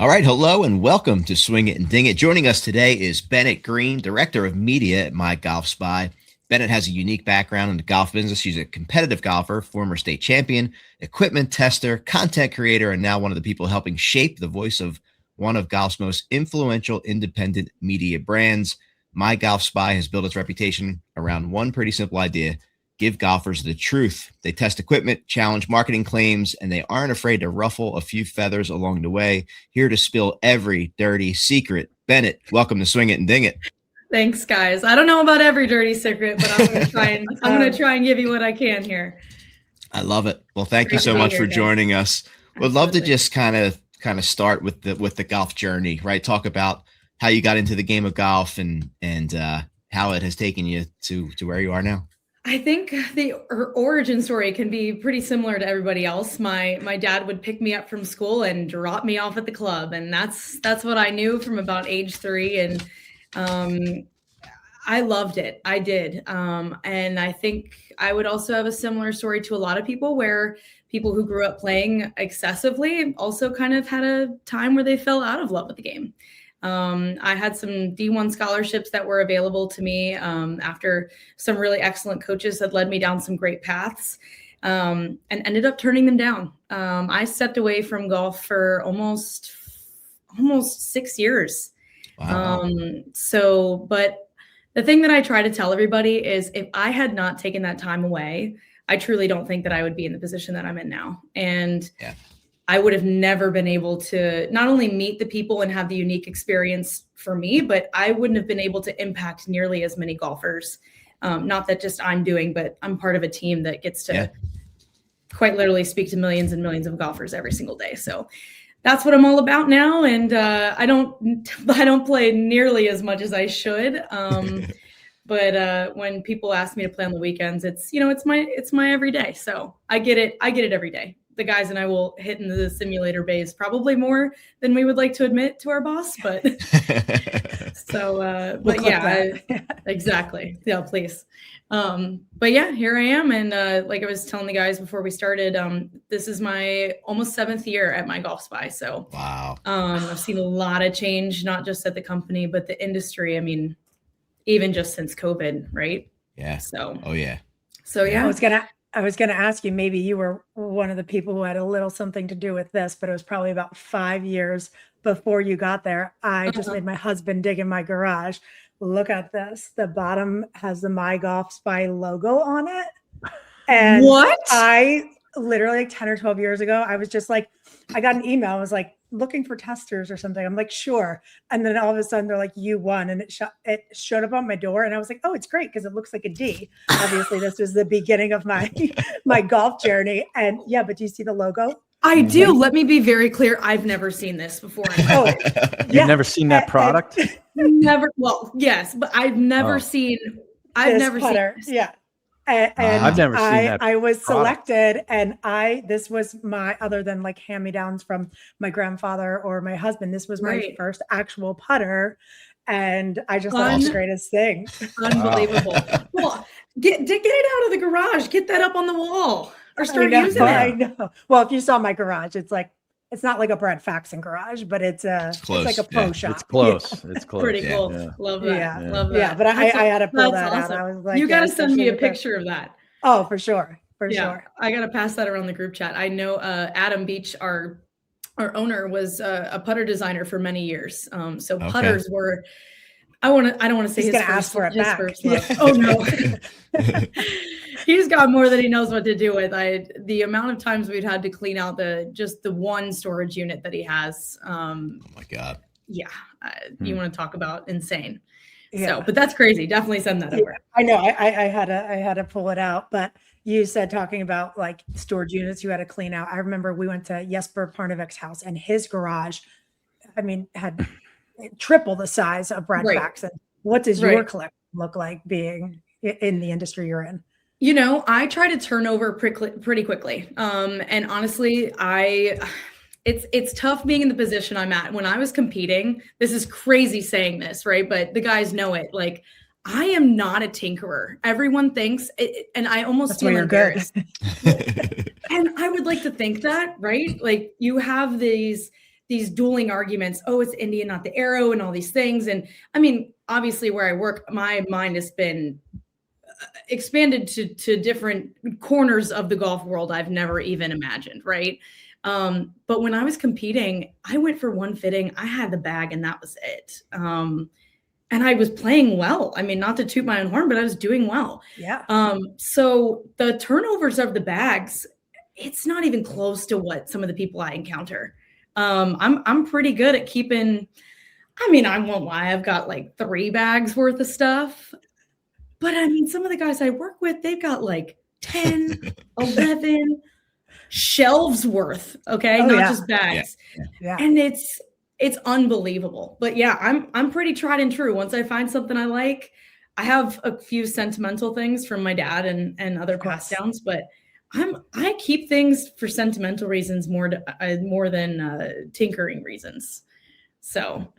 All right, hello and welcome to Swing It and Ding It. Joining us today is Bennet Green, Director of Media at My Golf Spy. Bennet has a unique background in the golf business. She's a competitive golfer, former state champion, equipment tester, content creator, and now one of the people helping shape the voice of one of golf's most influential independent media brands. My Golf Spy has built its reputation around one pretty simple idea: give golfers the truth. They test equipment, challenge marketing claims, and they aren't afraid to ruffle a few feathers along the way. Here to spill every dirty secret. Bennet, welcome to Swing It and Ding It. Thanks, guys. I don't know about every dirty secret, but I'm gonna try and give you what I can here. I love it. Well, thank you so much for joining us. Would love to just kind of start with the golf journey, right? Talk about how you got into the game of golf and how it has taken you to where you are now. I think the origin story can be pretty similar to everybody else. My dad would pick me up from school and drop me off at the club, and that's what I knew from about age 3. And I loved it. I did. And I think I would also have a similar story to a lot of people, where people who grew up playing excessively also kind of had a time where they fell out of love with the game. I had some D1 scholarships that were available to me after some really excellent coaches had led me down some great paths, and ended up turning them down. I stepped away from golf for almost 6 years. Wow. But the thing that I try to tell everybody is, if I had not taken that time away, I truly don't think that I would be in the position that I'm in now. And yeah. I would have never been able to not only meet the people and have the unique experience for me, but I wouldn't have been able to impact nearly as many golfers. Not that just I'm doing, but I'm part of a team that gets to quite literally speak to millions and millions of golfers every single day. So that's what I'm all about now. And I don't play nearly as much as I should. But when people ask me to play on the weekends, it's my everyday. So I get it every day. The guys and I will hit into the simulator bays probably more than we would like to admit to our boss, but exactly. Yeah, please. But yeah, here I am. And like I was telling the guys before we started, this is my almost 7th year at My Golf Spy. So wow. I've seen a lot of change, not just at the company, but the industry. I mean, even just since COVID, right? Yeah. So, oh yeah. So yeah. I was going to ask you, maybe you were one of the people who had a little something to do with this, but it was probably about 5 years before you got there. I just made my husband dig in my garage. Look at this. The bottom has the My Golf Spy logo on it. And what? I literally, like 10 or 12 years ago, I was just like, I got an email. I was like, looking for testers or something. I'm like, sure. And then all of a sudden they're like, you won. And it showed up on my door. And I was like, oh, it's great, because it looks like a D. Obviously, this was the beginning of my golf journey. And yeah, but do you see the logo? I do. Let me be very clear. I've never seen this before. You've never seen that product? Never. Well, yes, but I've never seen. I've never putter. Seen this. Yeah. And I've never seen that. I was selected, and this was my, other than like hand-me-downs from my grandfather or my husband, this was my first actual putter, and I just thought it was the greatest thing. Unbelievable. Well, get it out of the garage. Get that up on the wall, or start using it. I know. Well, if you saw my garage, it's not like a Brad Faxon garage, but it's like a pro shop. It's close. Yeah. It's close. Pretty cool. Yeah. Love that. Yeah. Love that. Yeah, but I had to pull that awesome. out. I was like, you got to send me a picture of that. Oh, for sure. For sure. I got to pass that around the group chat. I know Adam Beach, our owner, was a putter designer for many years. So putters were, I don't want to say he's going to ask for it back. First love. Oh no. He's got more than he knows what to do with. The amount of times we've had to clean out the one storage unit that he has. Oh my God. Yeah. You want to talk about insane. Yeah. So, but that's crazy. Definitely send that over. I know. I had to pull it out, but you said, talking about like storage units you had to clean out. I remember we went to Jesper Parnevik's house, and his garage, I mean, had triple the size of Brad Faxon. What does your collection look like, being in the industry you're in? You know, I try to turn over pretty quickly. And honestly, it's tough being in the position I'm at. When I was competing, this is crazy saying this, right? But the guys know it. Like, I am not a tinkerer. Everyone thinks it, and I almost feel embarrassed. And I would like to think that, right? Like, you have these these dueling arguments. Oh, it's Indian, not the arrow, and all these things. And I mean, obviously where I work, my mind has been expanded to different corners of the golf world I've never even imagined. Right. But when I was competing, I went for one fitting, I had the bag and that was it. And I was playing well. I mean, not to toot my own horn, but I was doing well. Yeah. So the turnovers of the bags, it's not even close to what some of the people I encounter. I'm pretty good at keeping, I mean, I won't lie, I've got like 3 bags worth of stuff. But I mean, some of the guys I work with, they've got like 10, 11 shelves worth. Okay. Not just bags. Yeah. And it's unbelievable. But yeah, I'm pretty tried and true. Once I find something I like, I have a few sentimental things from my dad and other pass downs, but I keep things for sentimental reasons more than tinkering reasons. So,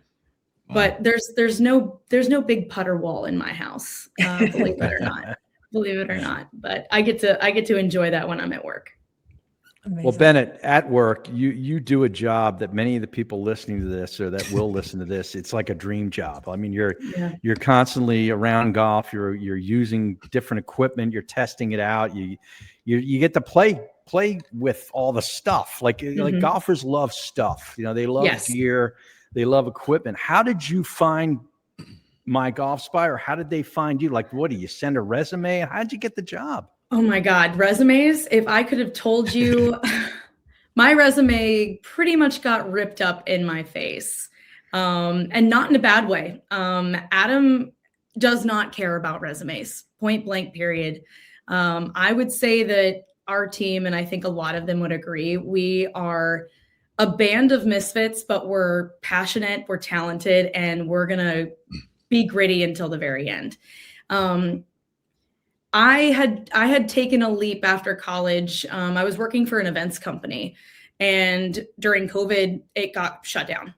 but there's no big putter wall in my house, believe it or not. But I get to enjoy that when I'm at work. Amazing. Well, Bennet, at work, you do a job that many of the people listening to this or that will listen to this, it's like a dream job. I mean, you're constantly around golf. You're using different equipment. You're testing it out. You get to play with all the stuff. Like golfers love stuff. You know, they love gear. They love equipment. How did you find My Golf Spy, or how did they find you? Like, what do you send a resume? How did you get the job? Oh my God, resumes. If I could have told you, my resume pretty much got ripped up in my face, and not in a bad way. Adam does not care about resumes, point blank, period. I would say that our team, and I think a lot of them would agree, we are a band of misfits, but we're passionate, we're talented, and we're going to be gritty until the very end. I had taken a leap after college. I was working for an events company, and during COVID, it got shut down,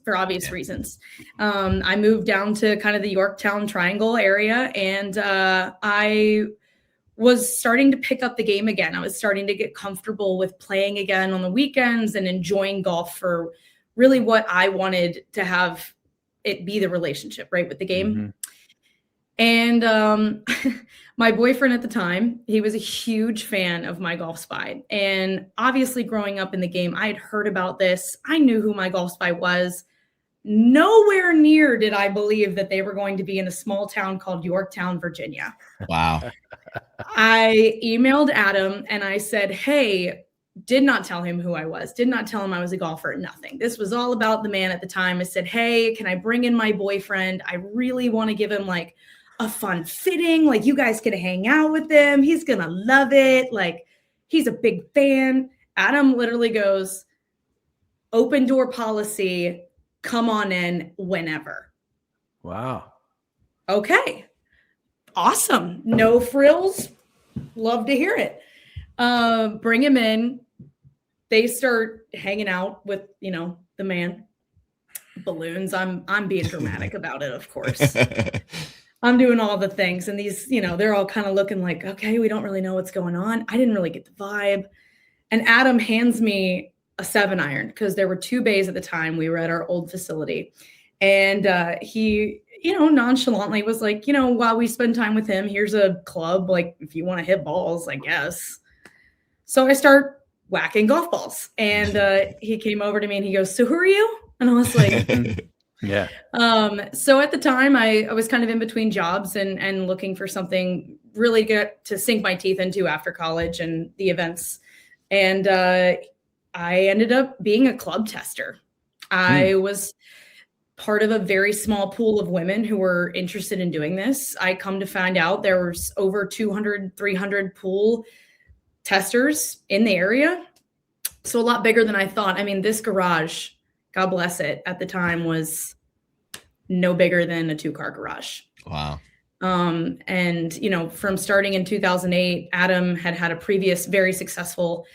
for obvious reasons. I moved down to kind of the Yorktown Triangle area, and I was starting to pick up the game again. I was starting to get comfortable with playing again on the weekends and enjoying golf for really what I wanted to have it be, the relationship, right, with the game. And my boyfriend at the time, he was a huge fan of My Golf Spy. And obviously growing up in the game, I had heard about this. I knew who My Golf Spy was. Nowhere near did I believe that they were going to be in a small town called Yorktown, Virginia. Wow. I emailed Adam and I said, hey, did not tell him who I was, did not tell him I was a golfer, nothing. This was all about the man at the time. I said, hey, can I bring in my boyfriend? I really want to give him like a fun fitting. Like, you guys could hang out with him. He's going to love it. Like, he's a big fan. Adam literally goes, open door policy, come on in whenever. Wow. Okay. Awesome. No frills. Love to hear it. Bring him in. They start hanging out with, the man. Balloons. I'm being dramatic about it, of course. I'm doing all the things. And these, they're all kind of looking like, okay, we don't really know what's going on. I didn't really get the vibe. And Adam hands me a 7-iron because there were 2 bays at the time. We were at our old facility. And he, nonchalantly was like, while we spend time with him, here's a club. Like, if you want to hit balls, I guess. So I start whacking golf balls. And he came over to me and he goes, so who are you? And I was like, yeah. So at the time I was kind of in between jobs and looking for something really good to sink my teeth into after college and the events. And I ended up being a club tester. I was part of a very small pool of women who were interested in doing this. I come to find out there was over 200, 300 pool testers in the area. So a lot bigger than I thought. I mean, this garage, God bless it, at the time was no bigger than a 2-car garage. Wow. And, from starting in 2008, Adam had a previous very successful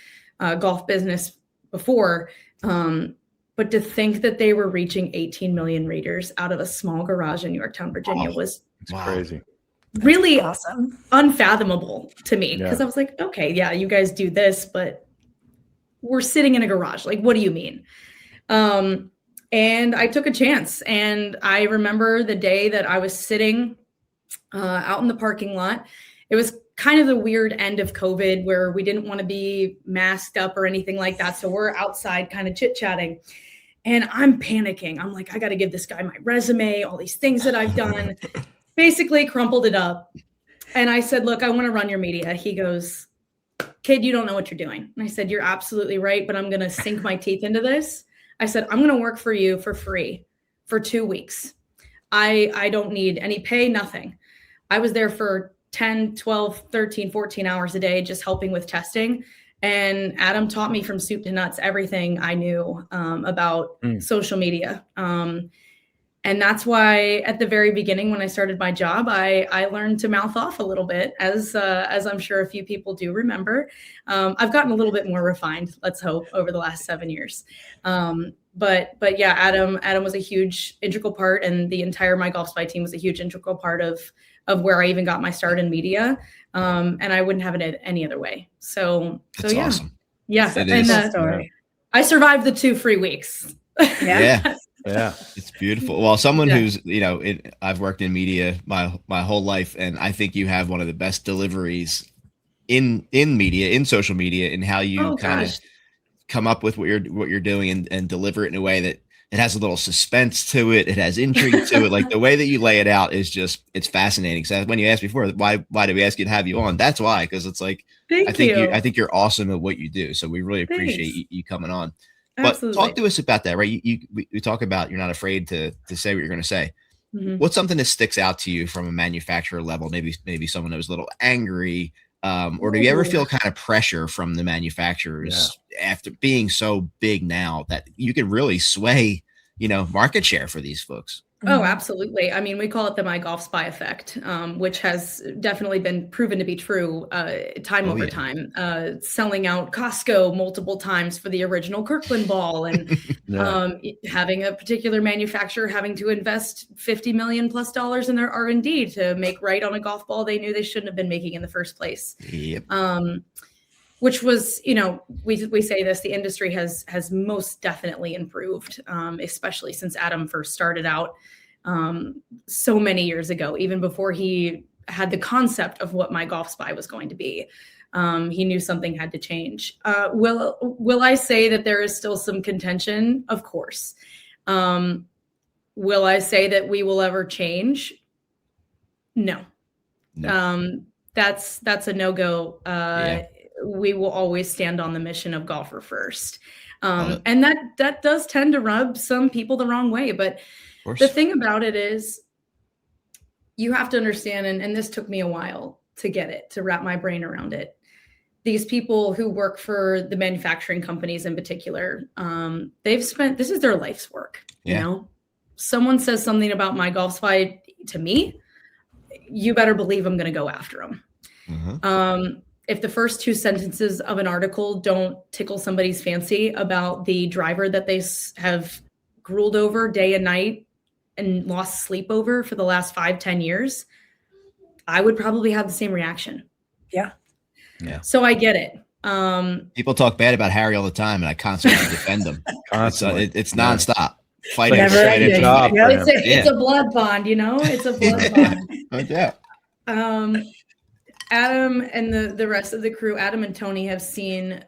golf business before. But to think that they were reaching 18 million readers out of a small garage in Yorktown, Virginia was crazy. Really awesome. Unfathomable to me. Because I was like, okay, yeah, you guys do this, but we're sitting in a garage. Like, what do you mean? And I took a chance. And I remember the day that I was sitting out in the parking lot. It was kind of the weird end of COVID where we didn't want to be masked up or anything like that. So we're outside kind of chit-chatting. And I'm panicking. I'm like, I got to give this guy my resume, all these things that I've done. Basically crumpled it up. And I said, look, I want to run your media. He goes, kid, you don't know what you're doing. And I said, you're absolutely right, but I'm going to sink my teeth into this. I said, I'm going to work for you for free for 2 weeks. I don't need any pay, nothing. I was there for 10, 12, 13, 14 hours a day, just helping with testing. And Adam taught me from soup to nuts everything I knew about social media. And that's why at the very beginning, when I started my job, I learned to mouth off a little bit, as I'm sure a few people do remember. I've gotten a little bit more refined, let's hope, over the last 7 years. But yeah, Adam was a huge integral part, and the entire My Golf Spy team was a huge integral part of where I even got my start in media. And I wouldn't have it any other way. So That's yeah. awesome. Yeah. And story. I survived the 2 free weeks. Yeah. Yeah, it's beautiful. Well, someone who's, I've worked in media my whole life, and I think you have one of the best deliveries in media, in social media, in how you kind of come up with what you're doing and deliver it in a way that it has a little suspense to it. It has intrigue to it. Like the way that you lay it out is just, it's fascinating. So when you asked before, why did we ask you to have you on? That's why, because it's like, I think you're awesome at what you do. So we really appreciate you coming on. Absolutely. But talk to us about that, right? We talk about you're not afraid to say what you're going to say. Mm-hmm. What's something that sticks out to you from a manufacturer level? Maybe someone that was a little angry, or do you ever feel kind of pressure from the manufacturers after being so big now that you can really sway, market share for these folks? Oh, absolutely. I mean, we call it the My Golf Spy effect, which has definitely been proven to be true time over time, selling out Costco multiple times for the original Kirkland ball, and having a particular manufacturer having to invest $50 million plus in their R&D to make right on a golf ball they knew they shouldn't have been making in the first place. Yep. Which was, we say this, the industry has most definitely improved, especially since Adam first started out so many years ago, even before he had the concept of what My Golf Spy was going to be. He knew something had to change. Will I say that there is still some contention? Of course. Will I say that we will ever change? No. That's a no-go. We will always stand on the mission of golfer first. And that does tend to rub some people the wrong way. But the thing about it is you have to understand, and this took me a while to wrap my brain around it. These people who work for the manufacturing companies in particular, this is their life's work. Someone says something about My Golf Spy to me, you better believe I'm going to go after them. Mm-hmm. If the first 2 sentences of an article don't tickle somebody's fancy about the driver that they have drooled over day and night and lost sleep over for the last 5-10 years, I would probably have the same reaction. Yeah. So I get it. People talk bad about Harry all the time, and I constantly defend them. It's nonstop. Fighting. It's a blood bond, It's a blood bond. No doubt. Adam and the rest of the crew, Adam and Tony, have seen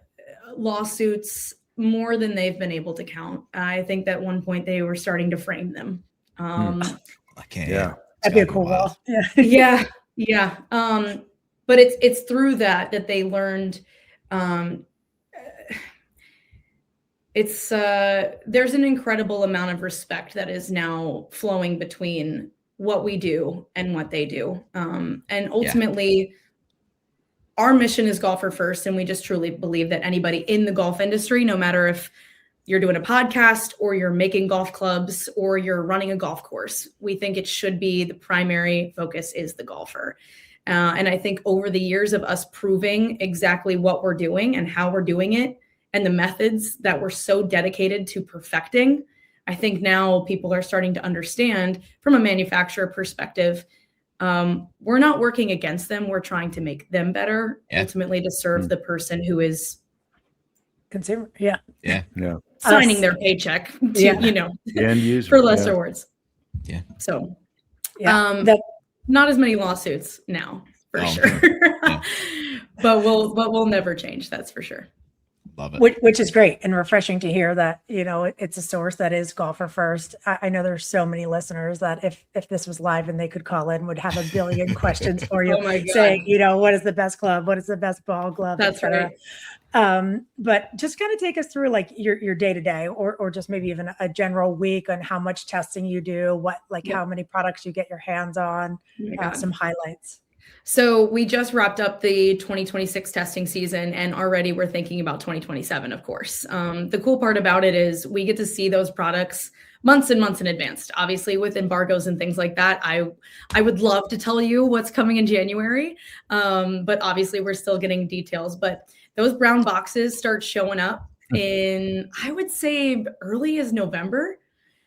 lawsuits more than they've been able to count. I think that at one point they were starting to frame them. I can't. Yeah, that'd be a cool wall. Yeah. But it's through that they learned. There's an incredible amount of respect that is now flowing between what we do and what they do. And ultimately, our mission is golfer first. And we just truly believe that anybody in the golf industry, no matter if you're doing a podcast or you're making golf clubs or you're running a golf course, we think it should be the primary focus is the golfer. And I think over the years of us proving exactly what we're doing and how we're doing it and the methods that we're so dedicated to perfecting, I think now people are starting to understand from a manufacturer perspective, we're not working against them. We're trying to make them better, ultimately to serve the person who is consumer. Yeah. signing their paycheck to, The end user, for less awards. Yeah. So, Yeah. not as many lawsuits now, for sure. Yeah. but we'll never change. That's for sure. Love it. Which is great and refreshing to hear that, it's a source that is golfer first. I know there's so many listeners that if this was live and they could call in, would have a billion questions for you, saying, what is the best club? What is the best ball glove? That's right. But just kind of take us through like your day to day, or just maybe even a general week on how much testing you do, how many products you get your hands on, some highlights. So we just wrapped up the 2026 testing season, and already we're thinking about 2027, of course. The cool part about it is we get to see those products months and months in advance. Obviously, with embargoes and things like that, I would love to tell you what's coming in January, but obviously we're still getting details. But those brown boxes start showing up in, I would say, early as November.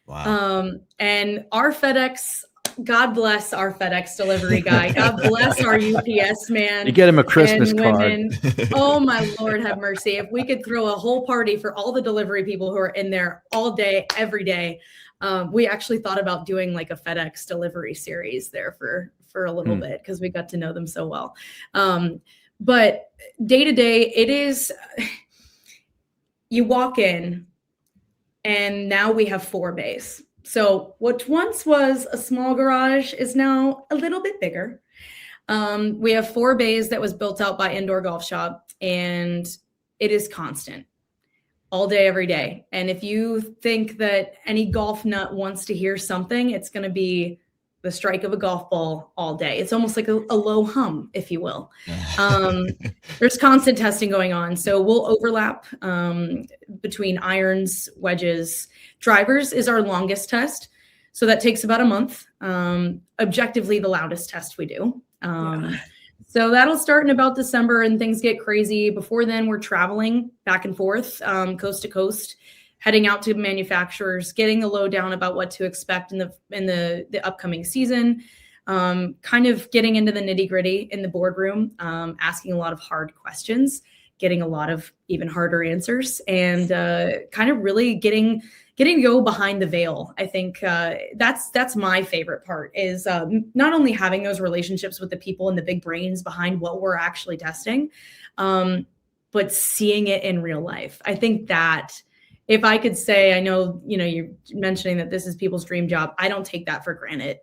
Wow. And our FedEx, God bless our FedEx delivery guy. God bless our UPS man. You get him a Christmas card. Oh my Lord, have mercy. If we could throw a whole party for all the delivery people who are in there all day, every day. We actually thought about doing like a FedEx delivery series there for a little bit, because we got to know them so well. But day to day, it is, you walk in and now we have 4 bays. So what once was a small garage is now a little bit bigger. We have 4 bays that was built out by Indoor Golf Shop, and it is constant all day, every day. And if you think that any golf nut wants to hear something, it's going to be the strike of a golf ball all day. It's almost like a low hum, if you will. There's constant testing going on. So we'll overlap between irons, wedges. Drivers is our longest test. So that takes about a month. Objectively, the loudest test we do. So that'll start in about December, and things get crazy. Before then, we're traveling back and forth, coast to coast, heading out to manufacturers, getting the lowdown about what to expect in the upcoming season, kind of getting into the nitty gritty in the boardroom, asking a lot of hard questions, getting a lot of even harder answers, and kind of really getting to go behind the veil. I think that's my favorite part, is not only having those relationships with the people and the big brains behind what we're actually testing, but seeing it in real life. I think that if I could say, I know, you're mentioning that this is people's dream job. I don't take that for granted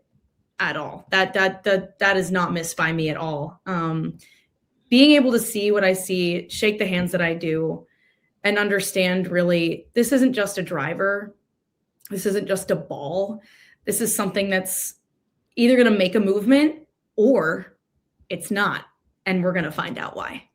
at all. That is not missed by me at all. Being able to see what I see, shake the hands that I do, and understand really, this isn't just a driver. This isn't just a ball. This is something that's either going to make a movement or it's not. And we're going to find out why.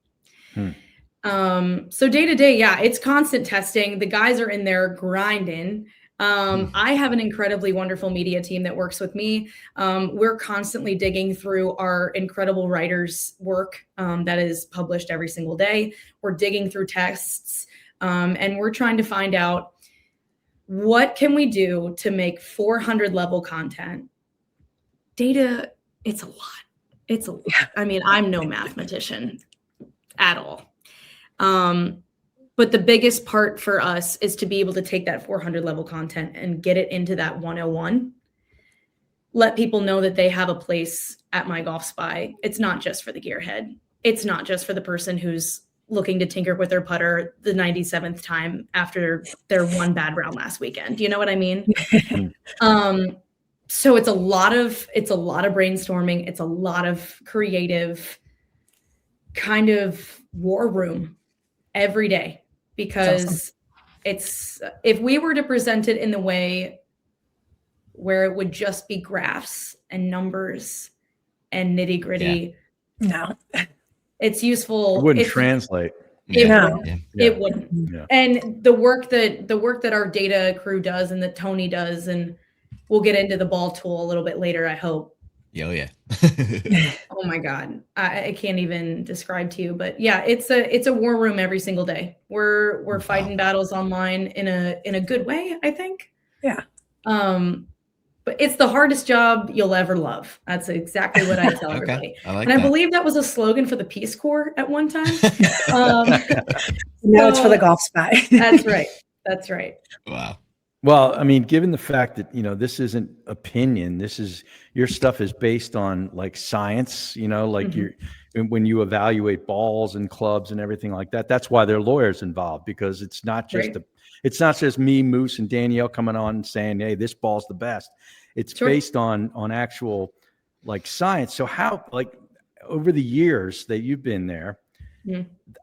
So day to day, it's constant testing. The guys are in there grinding. I have an incredibly wonderful media team that works with me. We're constantly digging through our incredible writers' work that is published every single day. We're digging through texts, and we're trying to find out, what can we do to make 400 level content? Data, it's a lot. It's a lot. I mean, I'm no mathematician at all. But the biggest part for us is to be able to take that 400 level content and get it into that 101. Let people know that they have a place at My Golf Spy. It's not just for the gearhead. It's not just for the person who's looking to tinker with their putter the 97th time after their one bad round last weekend. Do you know what I mean? So it's a lot of brainstorming. It's a lot of creative kind of war room every day, because it's, if we were to present it in the way where it would just be graphs and numbers and nitty gritty, no, it's useful. It wouldn't translate. It wouldn't. Yeah. And the work that our data crew does and that Tony does, and we'll get into the ball tool a little bit later, I hope. Oh yeah. Oh my God. I can't even describe to you, but it's a war room every single day. We're fighting battles online in a good way, I think. Yeah. But it's the hardest job you'll ever love. That's exactly what I tell everybody. I believe that was a slogan for the Peace Corps at one time. No, it's for the Golf Spy. That's right. That's right. Wow. Well, I mean, given the fact that, this isn't opinion, your stuff is based on like science, like when you evaluate balls and clubs and everything like that, that's why there are lawyers involved, because it's not just Right. it's not just me, Moose, and Danielle coming on and saying, hey, this ball's the best. It's based on actual like science. So how, like, over the years that you've been there,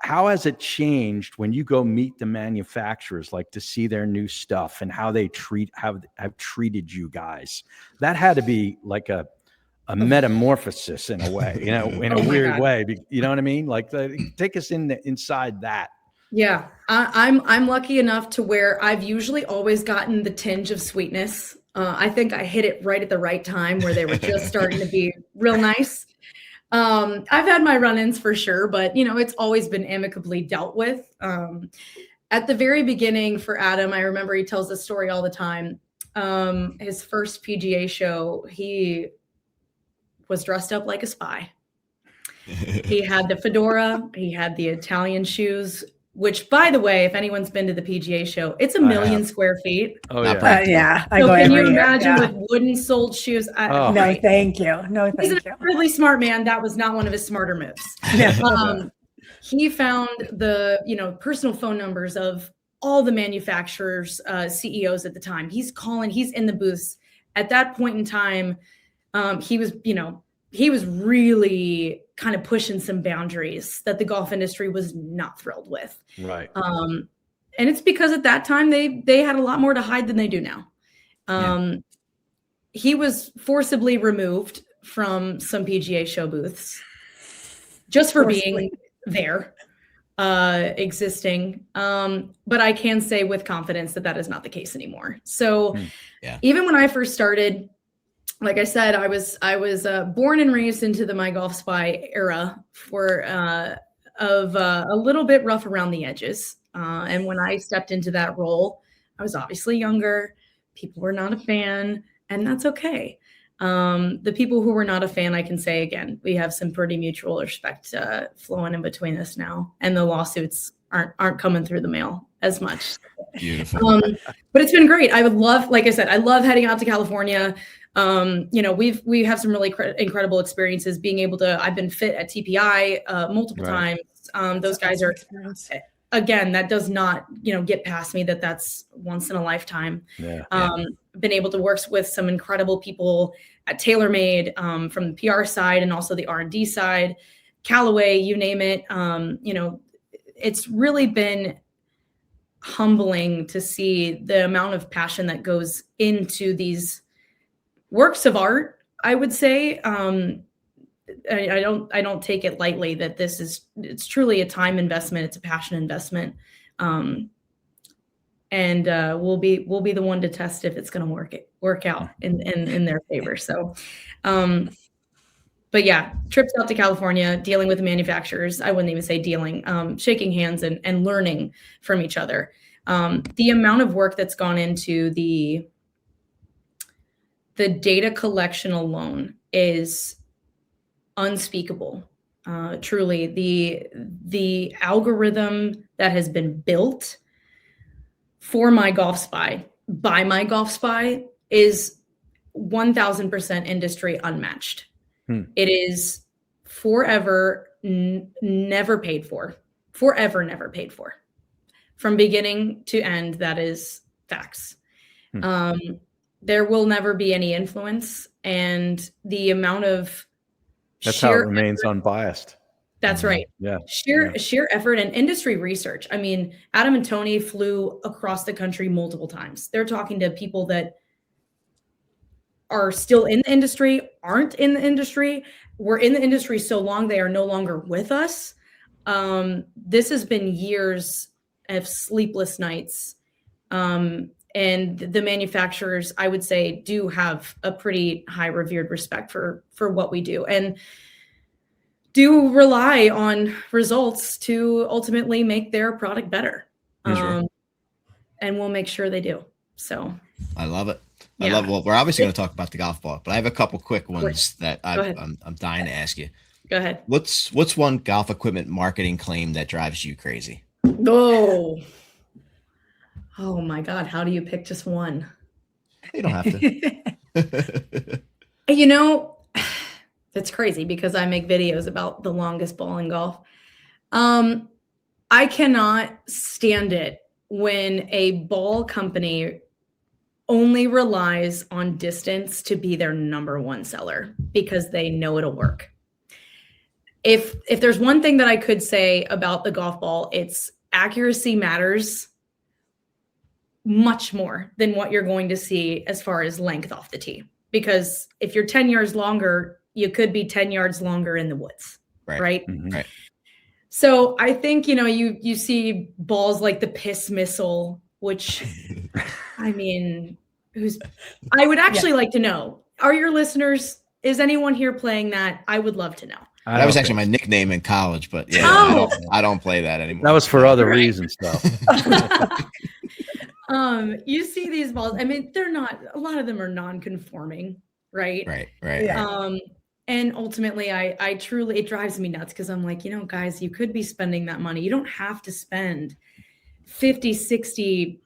how has it changed when you go meet the manufacturers, like to see their new stuff and how they have treated you guys? That had to be like a metamorphosis in a way, in a weird way. You know what I mean? Like, take us inside that. Yeah, I'm lucky enough to where I've usually always gotten the tinge of sweetness. I think I hit it right at the right time where they were just starting to be real nice. I've had my run-ins for sure, but it's always been amicably dealt with. At the very beginning for Adam, I remember he tells this story all the time. His first PGA show, he was dressed up like a spy. He had the fedora, he had the Italian shoes, which, by the way, if anyone's been to the PGA show, it's 1 million square feet. Oh, yeah. So can you imagine with wooden soled shoes? No, thank you. No, thank you. He's an incredibly smart man. That was not one of his smarter moves. He found the, personal phone numbers of all the manufacturers, CEOs at the time. He's calling, he's in the booths. At that point in time, he was really kind of pushing some boundaries that the golf industry was not thrilled with. Right. And it's because at that time they had a lot more to hide than they do now. He was forcibly removed from some PGA show booths just for being there, existing. But I can say with confidence that is not the case anymore. So even when I first started, like I said, I was born and raised into the My Golf Spy era of a little bit rough around the edges. And when I stepped into that role, I was obviously younger. People were not a fan, and that's okay. The people who were not a fan, I can say again, we have some pretty mutual respect flowing in between us now, and the lawsuits aren't coming through the mail as much. Beautiful. But it's been great. I would love, like I said, I love heading out to California. We have some really incredible experiences being able to, I've been fit at TPI multiple times. Those guys are, again, that does not, get past me that's once in a lifetime. Been able to work with some incredible people at TaylorMade, from the PR side and also the R&D side, Callaway, you name it. It's really been humbling to see the amount of passion that goes into these works of art. I would say, I don't take it lightly that it's truly a time investment. It's a passion investment. And we'll be the one to test if it's going to work out in their favor. So, but yeah, trips out to California, dealing with the manufacturers. I wouldn't even say dealing, shaking hands and learning from each other. The amount of work that's gone into the data collection alone is unspeakable. Truly, the algorithm that has been built for My Golf Spy by My Golf Spy is 1000% industry unmatched. It is forever never paid for. Forever never paid for. From beginning to end, that is facts. There will never be any influence, and the amount of that's how it remains unbiased. That's right. Yeah. Sheer effort and industry research. I mean, Adam and Tony flew across the country multiple times. They're talking to people that are still in the industry, aren't in the industry, were in the industry so long they are no longer with us. This has been years of sleepless nights. And the manufacturers, I would say, do have a pretty high revered respect for what we do, and do rely on results to ultimately make their product better. And we'll make sure they do. So I love it. I love it. Well, we're obviously going to talk about the golf ball, but I have a couple quick ones that I'm dying to ask you. Go ahead. What's one golf equipment marketing claim that drives you crazy? Oh, Oh my God. How do you pick just one? You don't have to. You know, it's crazy because I make videos about the longest ball in golf. I cannot stand it when a ball company only relies on distance to be their number one seller because they know it'll work. If there's one thing that I could say about the golf ball, it's accuracy matters much more than what you're going to see as far as length off the tee. Because if you're 10 yards longer, you could be 10 yards longer in the woods, right? Mhm. Right. So I think, you see balls like the piss missile, which, I mean, I would actually like to know, are your listeners, is anyone here playing that? I would love to know. That was actually my nickname in college, but yeah, Oh. I don't play that anymore. That was for other Right. reasons, though. You see these balls. I mean, a lot of them are non-conforming, right? Right. Yeah. And ultimately I truly, it drives me nuts because I'm like, guys, you could be spending that money. You don't have to spend 50, 60,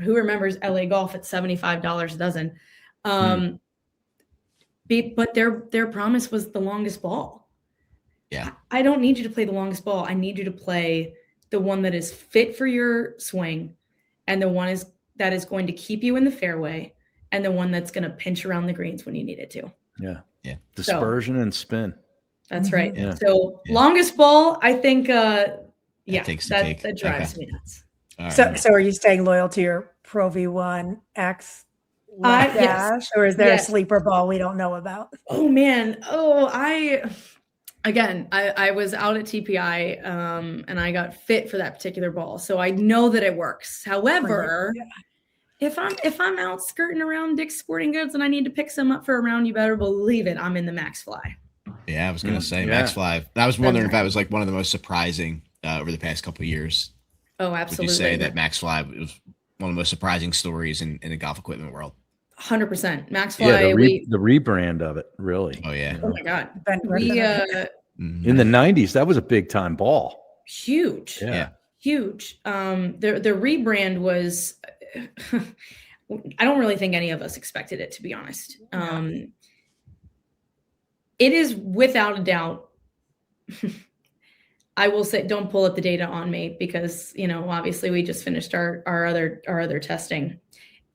who remembers LA Golf at $75 a dozen? But their promise was the longest ball. Yeah. I don't need you to play the longest ball. I need you to play the one that is fit for your swing, and the one that is going to keep you in the fairway, and the one that's going to pinch around the greens when you need it to. Yeah. Yeah. Dispersion and spin. That's right. Yeah. So longest ball, I think, takes the cake. that drives me nuts. All right. So are you staying loyal to your Pro V1 X left Yes. dash, or is there Yes. a sleeper ball we don't know about? Oh man. I was out at TPI and I got fit for that particular ball. So I know that it works. However, if I'm out skirting around Dick's Sporting Goods and I need to pick some up for a round, you better believe it, I'm in the Max Fly. Yeah, I was going to say Yeah. Max Fly. I was wondering if that was like one of the most surprising over the past couple of years. Oh, absolutely. Would you say that Max Fly was one of the most surprising stories in the golf equipment world? 100%. Max Fly. Yeah, the rebrand of it, really. Oh, yeah. Oh my God. Ben Griffin. In the 90s, that was a big time ball. Huge. Yeah. Huge. The rebrand was, I don't really think any of us expected it, to be honest. It is without a doubt. I will say, don't pull up the data on me because, obviously we just finished our other testing.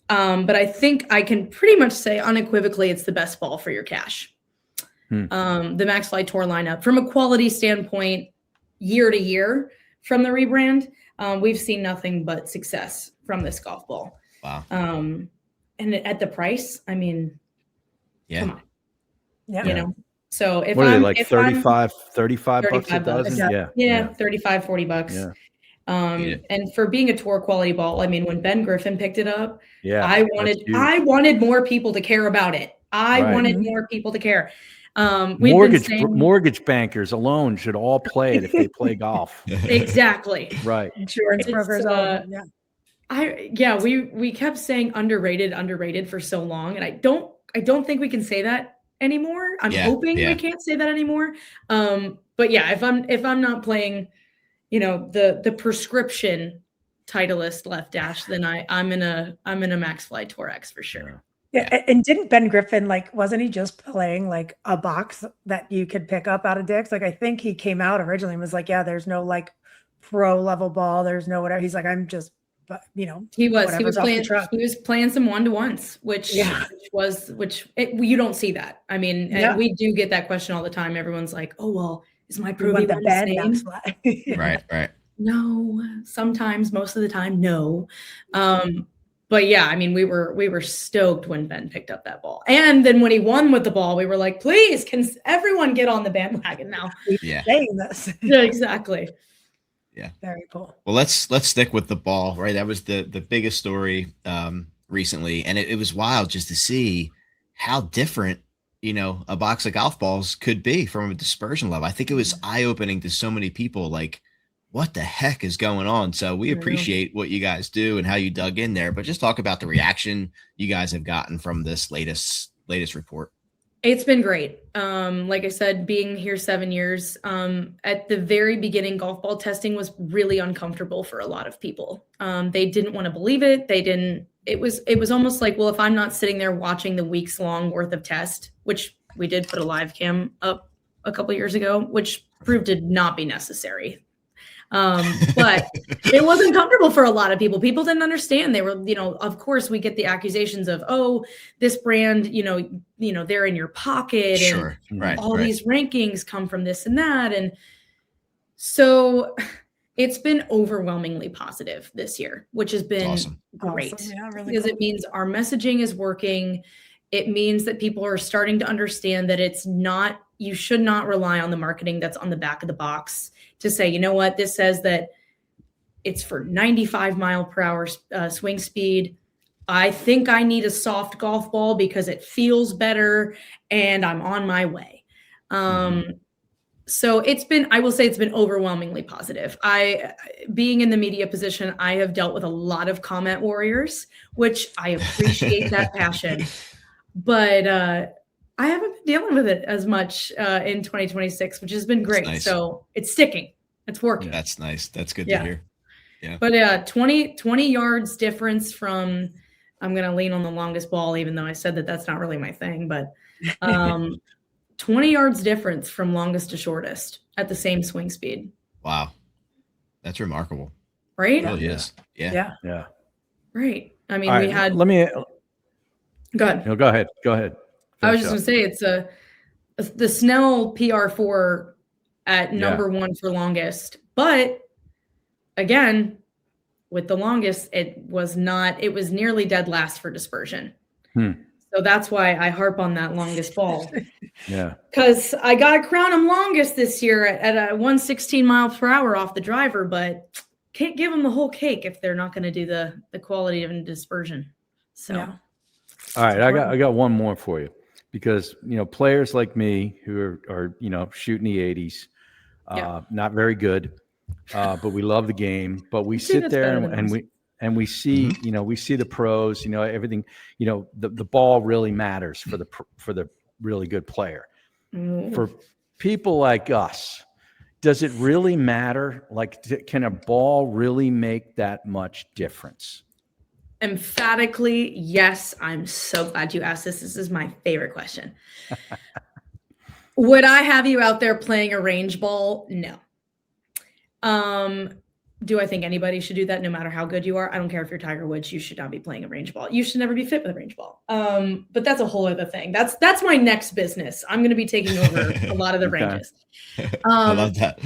But I think I can pretty much say unequivocally, it's the best ball for your cash. The Max Fly Tour lineup, from a quality standpoint, year to year from the rebrand, we've seen nothing but success from this golf ball. Wow. And at the price, I mean, come on. Yeah. So if what are I'm they, like 35 bucks a dozen? bucks. Yeah. 35, 40 bucks. Yeah. And for being a tour quality ball, I mean, when Ben Griffin picked it up, Yeah. I wanted more people to care about it. I wanted more people to care. Mortgage bankers alone should all play it if they play golf. Exactly. Right. Insurance brokers. We kept saying underrated for so long, and I don't think we can say that anymore. I'm hoping we can't say that anymore. But yeah, if I'm not playing, the prescription Titleist left dash, then I'm in a Max Fly Tour X for sure. Yeah. And didn't Ben Griffin, wasn't he just playing like a box that you could pick up out of Dick's? I think he came out originally and was like, yeah, there's no pro level ball. There's no whatever. He's like, I'm just, he was playing some 1-to-1s, which you don't see that. I mean, and we do get that question all the time. Everyone's like, oh, well, is my Pro V1 the same? Right. No, sometimes, most of the time, no. But yeah, I mean, we were stoked when Ben picked up that ball. And then when he won with the ball, we were like, please, can everyone get on the bandwagon now? Yeah. Saying this. Yeah, exactly. Yeah. Very cool. Well, let's stick with the ball, right? That was the biggest story recently. And it was wild just to see how different, a box of golf balls could be from a dispersion level. I think it was eye-opening to so many people, like, what the heck is going on? So we appreciate what you guys do and how you dug in there, but just talk about the reaction you guys have gotten from this latest report. It's been great. Like I said, being here 7 years, at the very beginning, golf ball testing was really uncomfortable for a lot of people. They didn't want to believe it. It was almost like, well, if I'm not sitting there watching the weeks long worth of test, which we did put a live cam up a couple years ago, which proved to not be necessary. But it wasn't comfortable for a lot of people. People didn't understand. They were, of course we get the accusations of, oh, this brand, they're in your pocket. Sure. And right. all these rankings come from this and that. And so it's been overwhelmingly positive this year, which has been great. Awesome. Yeah, really because it means our messaging is working. It means that people are starting to understand that you should not rely on the marketing that's on the back of the box to say, you know what, this says that it's for 95 mile per hour swing speed. I think I need a soft golf ball because it feels better and I'm on my way. So I will say it's been overwhelmingly positive. Being in the media position, I have dealt with a lot of comment warriors, which I appreciate that passion, but I haven't been dealing with it as much in 2026, which has been great. Nice. So it's sticking. It's working. That's nice. That's good to hear. Yeah. But 20 yards difference from, I'm going to lean on the longest ball, even though I said that that's not really my thing, but 20 yards difference from longest to shortest at the same swing speed. Wow. That's remarkable. Right? It really is. Yeah. Yeah. Right. I mean, All right, let me go ahead. No, go ahead. I was just going to say it's the Snell PR4 at number one for longest, but again, with the longest, it was nearly dead last for dispersion. So that's why I harp on that longest ball. Yeah. Because I got to crown him longest this year at a 116 miles per hour off the driver, but can't give them the whole cake if they're not going to do the quality of dispersion. So, all right, I got one more for you, because players like me who are shooting the 80s, not very good, but we love the game. But we sit there and we see we see the pros, everything, the ball really matters for the really good player. For people like us, does it really matter? Like, can a ball really make that much difference? Emphatically, yes. I'm so glad you asked this. This is my favorite question. Would I have you out there playing a range ball? No. Do I think anybody should do that no matter how good you are? I don't care if you're Tiger Woods, you should not be playing a range ball. You should never be fit with a range ball. But that's a whole other thing. That's my next business. I'm going to be taking over a lot of the ranges. I love that.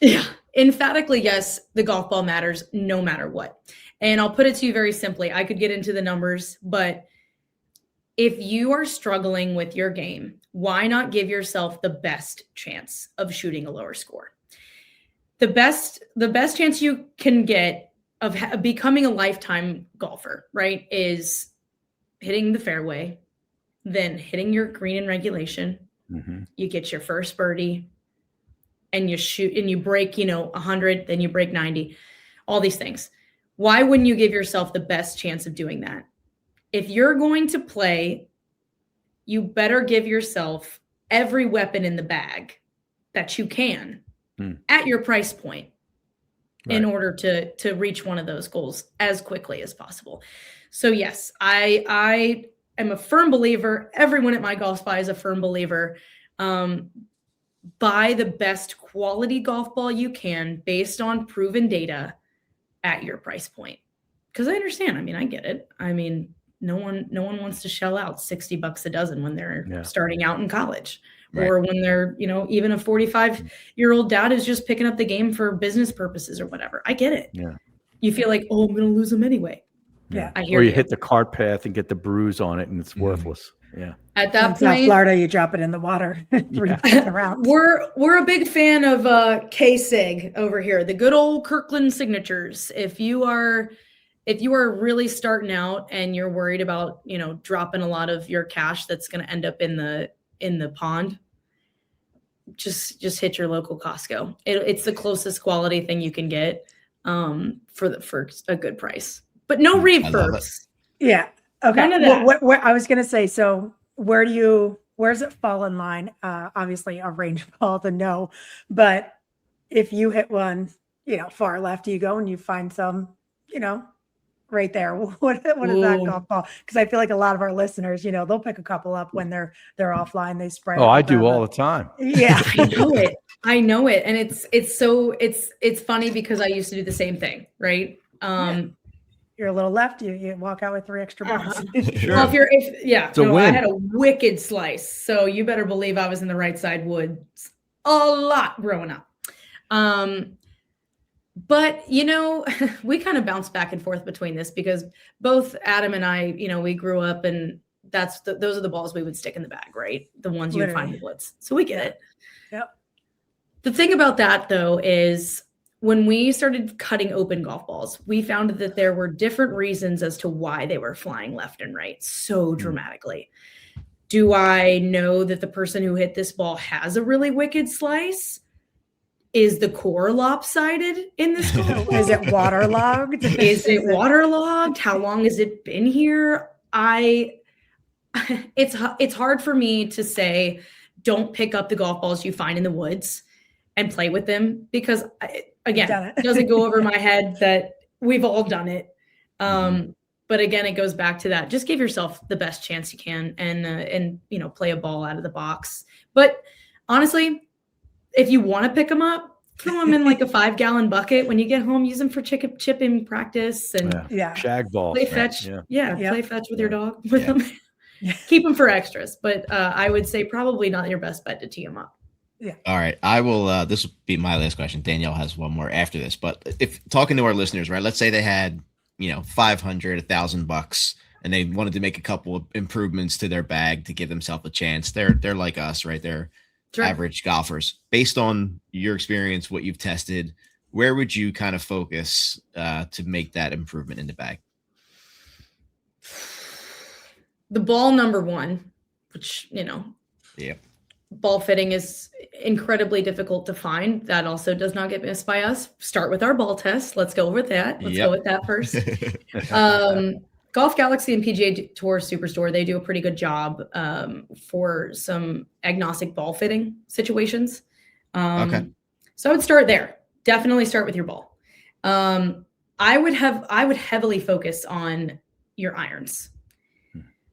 Yeah. Emphatically, yes, the golf ball matters no matter what. And I'll put it to you very simply. I could get into the numbers, but if you are struggling with your game, why not give yourself the best chance of shooting a lower score? The best chance you can get of becoming a lifetime golfer, right, is hitting the fairway, then hitting your green in regulation. You get your first birdie, and you shoot and you break, 100, then you break 90, all these things. Why wouldn't you give yourself the best chance of doing that? If you're going to play, you better give yourself every weapon in the bag that you can at your price point in order to reach one of those goals as quickly as possible. So yes, I am a firm believer. Everyone at My Golf Spy is a firm believer. Buy the best quality golf ball you can based on proven data at your price point. Because I understand. I mean, I get it. I mean, no one wants to shell out $60 a dozen when they're starting out in college. Or when they're, even a 45-year-old dad is just picking up the game for business purposes or whatever. I get it. Yeah. You feel like, I'm going to lose them anyway. Yeah. I hear or you hit the cart path and get the bruise on it and it's worthless. Yeah. At that point, South Florida, you drop it in the water. Around. We're a big fan of K-Sig over here, the good old Kirkland signatures. If you are really starting out and you're worried about, dropping a lot of your cash that's going to end up in the pond, just hit your local Costco. It's the closest quality thing you can get for a good price, but no refurbs. Yeah. Okay. None of that. What I was going to say, so where do you where's it fall in line? Obviously a range ball, the no, but if you hit one, far left you go and you find some, right there. What is that Ooh. golf ball? Because I feel like a lot of our listeners, they'll pick a couple up when they're offline. They spray. Oh, I do all the time. Yeah, I know it, and it's funny because I used to do the same thing, right? You're a little left. You walk out with 3 extra bucks. Sure. Well, It's a win. I had a wicked slice, so you better believe I was in the right side woods a lot growing up. But we kind of bounce back and forth between this because both Adam and I, we grew up and those are the balls we would stick in the bag, right? The ones you would find in the woods. So we get it. Yep. The thing about that though is when we started cutting open golf balls, we found that there were different reasons as to why they were flying left and right so dramatically. Do I know that the person who hit this ball has a really wicked slice? Is the core lopsided in this golf ball? Is it waterlogged? Is it waterlogged? How long has it been here? It's hard for me to say, don't pick up the golf balls you find in the woods and play with them because again, it doesn't go over my head that we've all done it. But again, it goes back to that. Just give yourself the best chance you can and play a ball out of the box. But honestly, if you want to pick them up, throw them in like a 5-gallon bucket. When you get home, use them for chipping practice and shag balls. Play fetch. Play fetch with your dog with them. Keep them for extras. But I would say probably not your best bet to tee them up. Yeah. All right. I will, this will be my last question. Danielle has one more after this, but if talking to our listeners, right, let's say they had, $500, $1,000 and they wanted to make a couple of improvements to their bag to give themselves a chance. They're like us, right? They're average golfers. Based on your experience, what you've tested, where would you kind of focus to make that improvement in the bag? The ball number one, which, ball fitting is incredibly difficult to find. That also does not get missed by us. Start with our ball test. Let's go with that. Let's go with that first. Golf Galaxy and PGA Tour Superstore, they do a pretty good job for some agnostic ball fitting situations. So I would start there. Definitely start with your ball. I would heavily focus on your irons.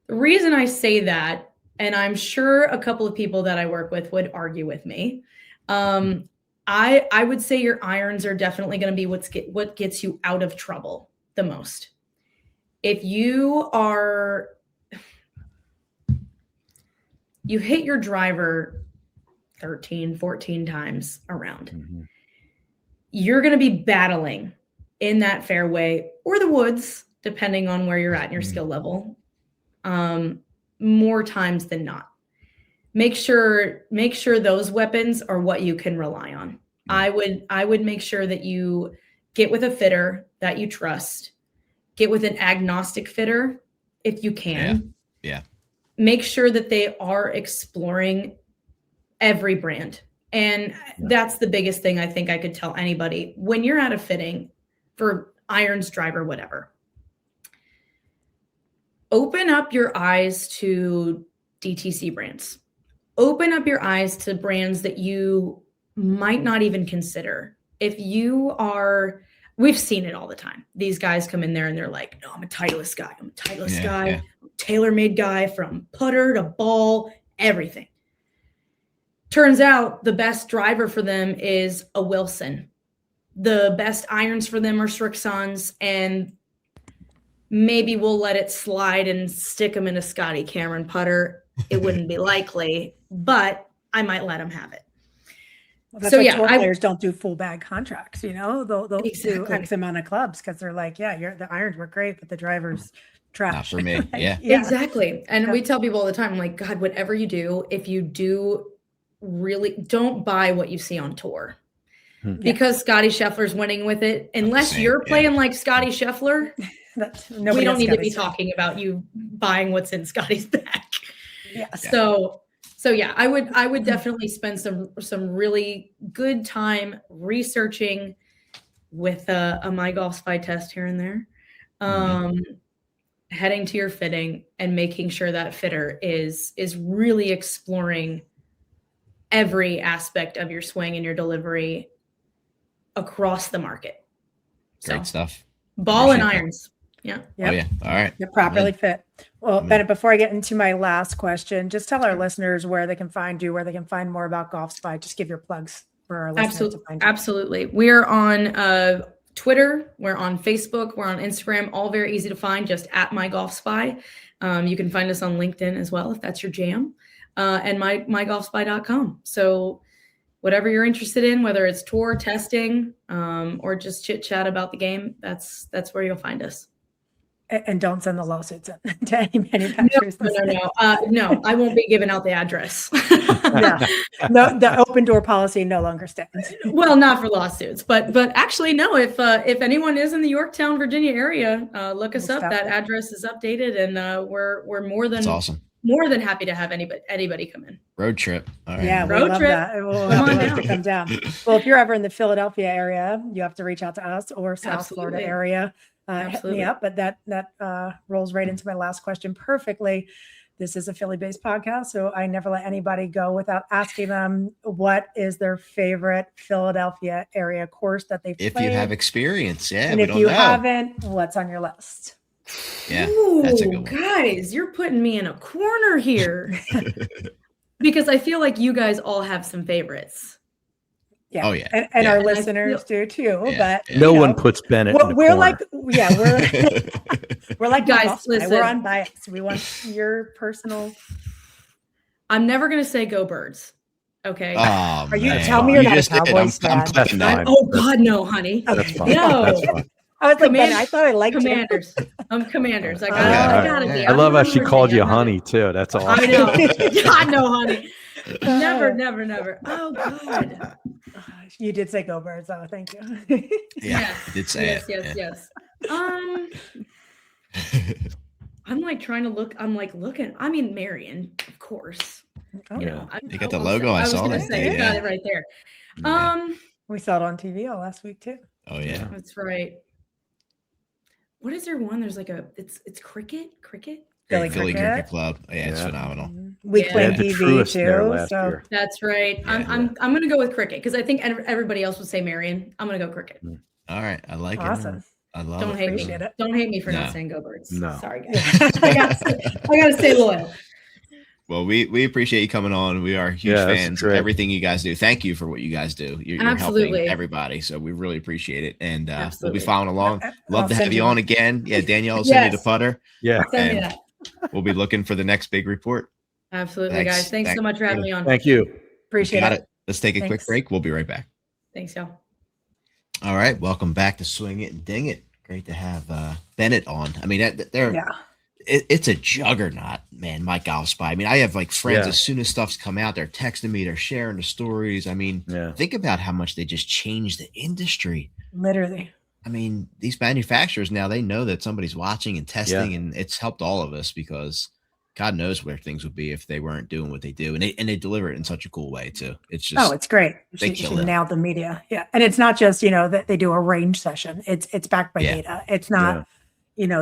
The reason I say that, and I'm sure a couple of people that I work with would argue with me, I would say your irons are definitely going to be what gets you out of trouble the most. If you hit your driver 13, 14 times around, you're going to be battling in that fairway or the woods, depending on where you're at in your skill level, more times than not. Make sure those weapons are what you can rely on. I would make sure that you get with a fitter that you trust. Get with an agnostic fitter if you can. Yeah. Make sure that they are exploring every brand. And that's the biggest thing I think I could tell anybody. When you're at a fitting for irons, driver, whatever, open up your eyes to DTC brands. Open up your eyes to brands that you might not even consider. We've seen it all the time. These guys come in there and they're like, no, I'm a Titleist guy. I'm a Titleist guy. Yeah. Tailor-made guy from putter to ball, everything. Turns out the best driver for them is a Wilson. The best irons for them are Srixons, and maybe we'll let it slide and stick them in a Scotty Cameron putter. It wouldn't be likely, but I might let them have it. Well, that's why tour players don't do full bag contracts. They'll do X amount of clubs because they're like, the irons were great, but the driver's trash. Not for me. Yeah. Exactly. And we tell people all the time, I'm like, God, whatever you do, if you do really, don't buy what you see on tour. Because Scotty Scheffler's winning with it. Unless you're playing like Scotty Scheffler, we don't need to be talking about you buying what's in Scotty's bag. So yeah, I would definitely spend some really good time researching with a My Golf Spy test here and there. heading to your fitting and making sure that fitter is really exploring every aspect of your swing and your delivery across the market. Great stuff. Ball and Appreciate that. irons. Yeah. Yep. Oh yeah. All right. You're properly fit. Well, I'm in. Bennett, before I get into my last question, just tell our listeners where they can find you, where they can find more about Golf Spy. Just give your plugs for our listeners to find you. Absolutely. We're on Twitter, we're on Facebook, we're on Instagram, all very easy to find, just at My Golf Spy. You can find us on LinkedIn as well, if that's your jam, and mygolfspy.com. So whatever you're interested in, whether it's tour, testing, or just chit chat about the game, that's where you'll find us. And don't send the lawsuits in to any manufacturers. No, I won't be giving out the address. No, the open door policy no longer stands. Well, not for lawsuits, but actually, no. If anyone is in the Yorktown, Virginia area, look us up. That address is updated, and we're more than That's awesome. More than happy to have anybody come in. Road trip. All right. Yeah, road love trip. That. We'll have to come down. Well, if you're ever in the Philadelphia area, you have to reach out to us, or South Florida area. Hit me up. But that rolls right into my last question perfectly. This is a Philly-based podcast, so I never let anybody go without asking them what is their favorite Philadelphia area course that they've played. If you have experience, yeah. And if you haven't, what's on your list? Yeah, Ooh, that's a good one. Guys, you're putting me in a corner here because I feel like you guys all have some favorites. Yeah. Oh yeah. And yeah. our listeners do too. Yeah. But no one puts Bennet. In the we're corner. like, we're like guys. Listen, we're unbiased. We want your personal. I'm never gonna say go Birds. Okay. Are you man. tell me you're You not a just did. Cowboys fan? That's fine. Oh God, no, honey. That's fine. No. That's fine. I was like, I thought I liked Commanders. I'm Commanders. I gotta be. I love how I'm she Virginia. called you honey too. That's awesome. I know. I know, honey. Never. Oh God. You did say go Birds, though. Thank you. Yeah, I did say it. Yes. I'm like trying to look. I'm like looking. I mean, Marion, of course. Oh, You know, You got the logo. I saw that. You got it right there. Yeah. We saw it on TV all last week too. Oh yeah. That's right. What is there one? There's like it's cricket. Philly Cricket. Cricket Club. Oh, yeah, it's phenomenal. We played the TV truest there too. last So year. That's right. Yeah. I'm gonna go with cricket because I think everybody else would say Marion. I'm gonna go cricket. All right, I like it. awesome. I love Don't it. hate me. Appreciate it. Don't hate me for No. not saying go Birds. No. Sorry guys. I gotta stay loyal. Well, we appreciate you coming on. We are huge Yeah, that's fans of great. everything you guys do. Thank you for what you guys do. You're Absolutely. helping everybody, so we really appreciate it. And we'll Absolutely. be following along. Love I'll to have send you you on again. Yeah, Danielle will send you the Yes. putter. Yeah. Send me And that. we'll be looking for the next big report. Absolutely, Thanks. guys. Thanks so much for having me on. Thank you. Appreciate Got it. it. Let's take a quick Thanks. break. We'll be right back. Thanks, y'all. All right, welcome back to Swing It and Ding It. Great to have Bennet on. I mean, it's a juggernaut, man. My Golf Spy. I mean, I have like friends. Yeah. As soon as stuff's come out, they're texting me, they're sharing the stories. I mean, think about how much they just changed the industry. Literally. I mean, these manufacturers now, they know that somebody's watching and testing, and it's helped all of us because God knows where things would be if they weren't doing what they do, and they deliver it in such a cool way too. It's just It's great. they She kill it. nailed the media. Yeah, and it's not just that they do a range session. It's backed by data. It's not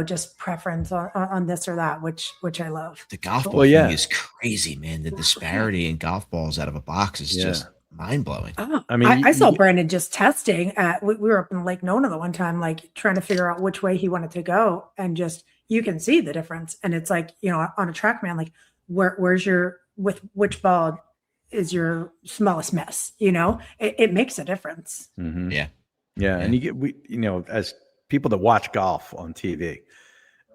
just preference on this or that, which I love. The golf ball thing is crazy, man. The disparity in golf balls out of a box is just mind blowing. Oh, I mean, I saw Brandon just testing at. We were up in Lake Nona the one time, like trying to figure out which way he wanted to go, and just you can see the difference. And it's like on a TrackMan, like where's your with which ball is your smallest mess? It makes a difference. Mm-hmm. Yeah. And you get as people that watch golf on TV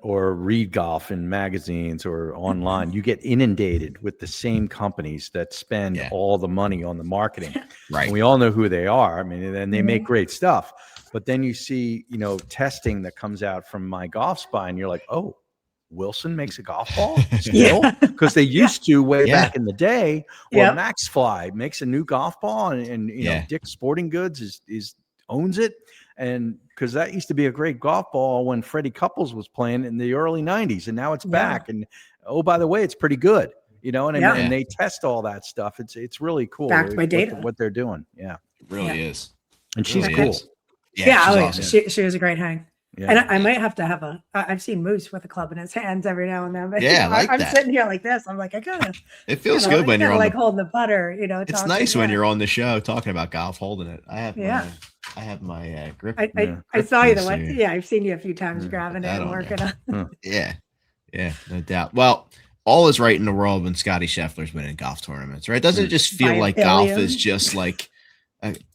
or read golf in magazines or online, you get inundated with the same companies that spend all the money on the marketing. Right. And we all know who they are. I mean, and they make great stuff. But then you see, testing that comes out from My Golf Spy, and you're like, oh, Wilson makes a golf ball still? Because they used to way back in the day, or Max Fly makes a new golf ball, and Dick's Sporting Goods owns it. And because that used to be a great golf ball when Freddie Couples was playing in the early 90s, and now it's back. And oh, by the way, it's pretty good, and they test all that stuff. It's really cool. Backed by data. What they're doing. Yeah. It really is. And she's Really cool. is. Yeah, she's awesome. she was a great hang. Yeah. And I might have to have I've seen Moose with a club in his hands every now and then. But Yeah, I like I'm that. sitting here like this. I'm like, It feels good when you're on like holding the putter, It's talking, nice when you're on the show talking about golf, holding it. I have my grip. I saw you the piece way. here. Yeah, I've seen you a few times Put grabbing it that and on working there. on. Yeah, no doubt. Well, all is right in the world when Scotty Scheffler's winning golf tournaments, right? Doesn't it just feel By a like golf billion. is just like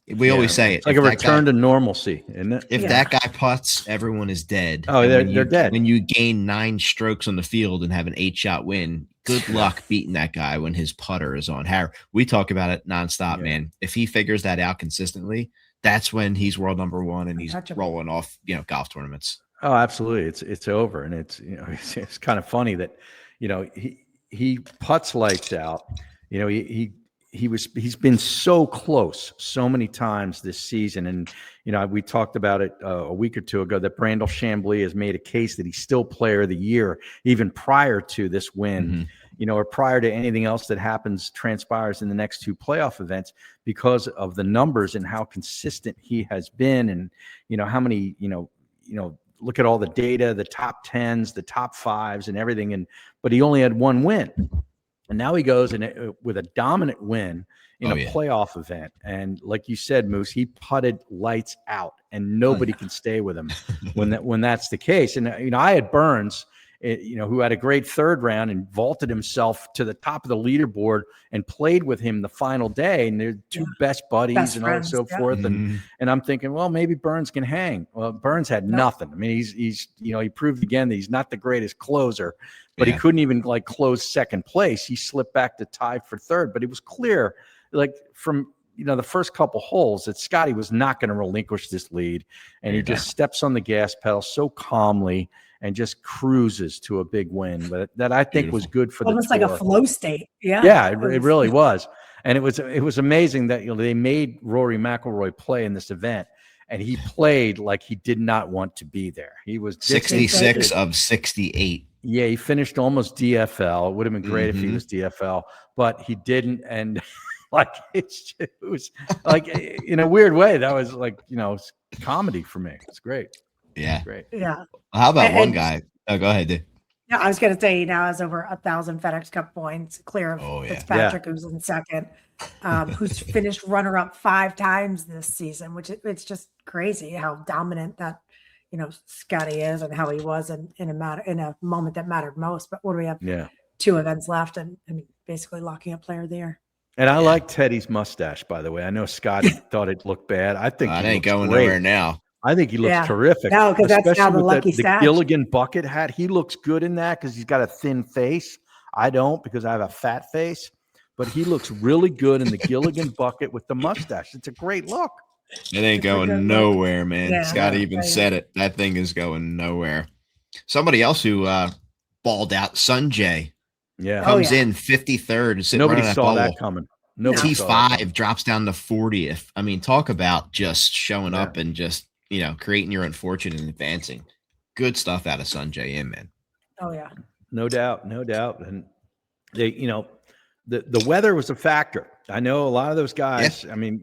we always say it's like a return to normalcy, isn't it? If that guy putts, everyone is dead. Oh, they're dead. When you gain 9 strokes on the field and have an 8-shot win, good luck beating that guy when his putter is on. Harry, we talk about it nonstop, man. If he figures that out consistently, that's when he's world number 1 and he's rolling off, golf tournaments. Oh, absolutely. It's over. And it's, it's kind of funny that, he putts lights out. He's been so close so many times this season. And, we talked about it a week or two ago that Brandel Chambly has made a case that he's still player of the year, even prior to this win, or prior to anything else that transpires in the next 2 playoff events, because of the numbers and how consistent he has been. And, how many, look at all the data, the top 10s, the top 5s and everything. But he only had 1 win. And now he goes with a dominant win in a playoff event. And like you said, Moose, he putted lights out and nobody can stay with him when that's the case. And, I had Burns, who had a great 3rd round and vaulted himself to the top of the leaderboard and played with him the final day. And they're 2 best buddies and friends, so forth. And I'm thinking, well, maybe Burns can hang. Well, Burns had nothing. I mean, he's he proved again that he's not the greatest closer, but he couldn't even close 2nd place. He slipped back to tie for 3rd, but it was clear from, the first couple holes that Scotty was not going to relinquish this lead. And he just steps on the gas pedal so calmly and just cruises to a big win. But that I think was good for almost the tour. like a flow state. Yeah. Yeah, it really was. And it was amazing that they made Rory McIlroy play in this event, and he played like he did not want to be there. He was 66 of 68. Yeah, he finished almost DFL. It would have been great if he was DFL, but he didn't. And it was like in a weird way, that was comedy for me. It's great. Yeah. Great. Yeah. How about one guy? Oh, go ahead, dude. Yeah, I was going to say he now has over 1,000 FedEx Cup points, clear of Fitzpatrick, who's in 2nd, who's finished runner-up 5 times this season, which it's just crazy how dominant that Scotty is and how he was in a moment that mattered most. But what do we have? Yeah, 2 events left, and basically locking up player of the year. And I like Teddy's mustache, by the way. I know Scotty thought it looked bad. I think it ain't going nowhere now. I think he looks terrific. No, because that's now the lucky the Gilligan bucket hat. He looks good in that because he's got a thin face. I don't, because I have a fat face. But he looks really good in the Gilligan bucket with the mustache. It's a great look. It ain't going nowhere, man. Yeah, Scott even said it. That thing is going nowhere. Somebody else who balled out, Sunjay, comes in 53rd. Nobody saw that coming. T5 drops down to 40th. I mean, talk about just showing up and just creating your own fortune and advancing. Good stuff out of Sunjay, man. Oh yeah, no doubt. And they, the weather was a factor. I know a lot of those guys. Yeah. I mean,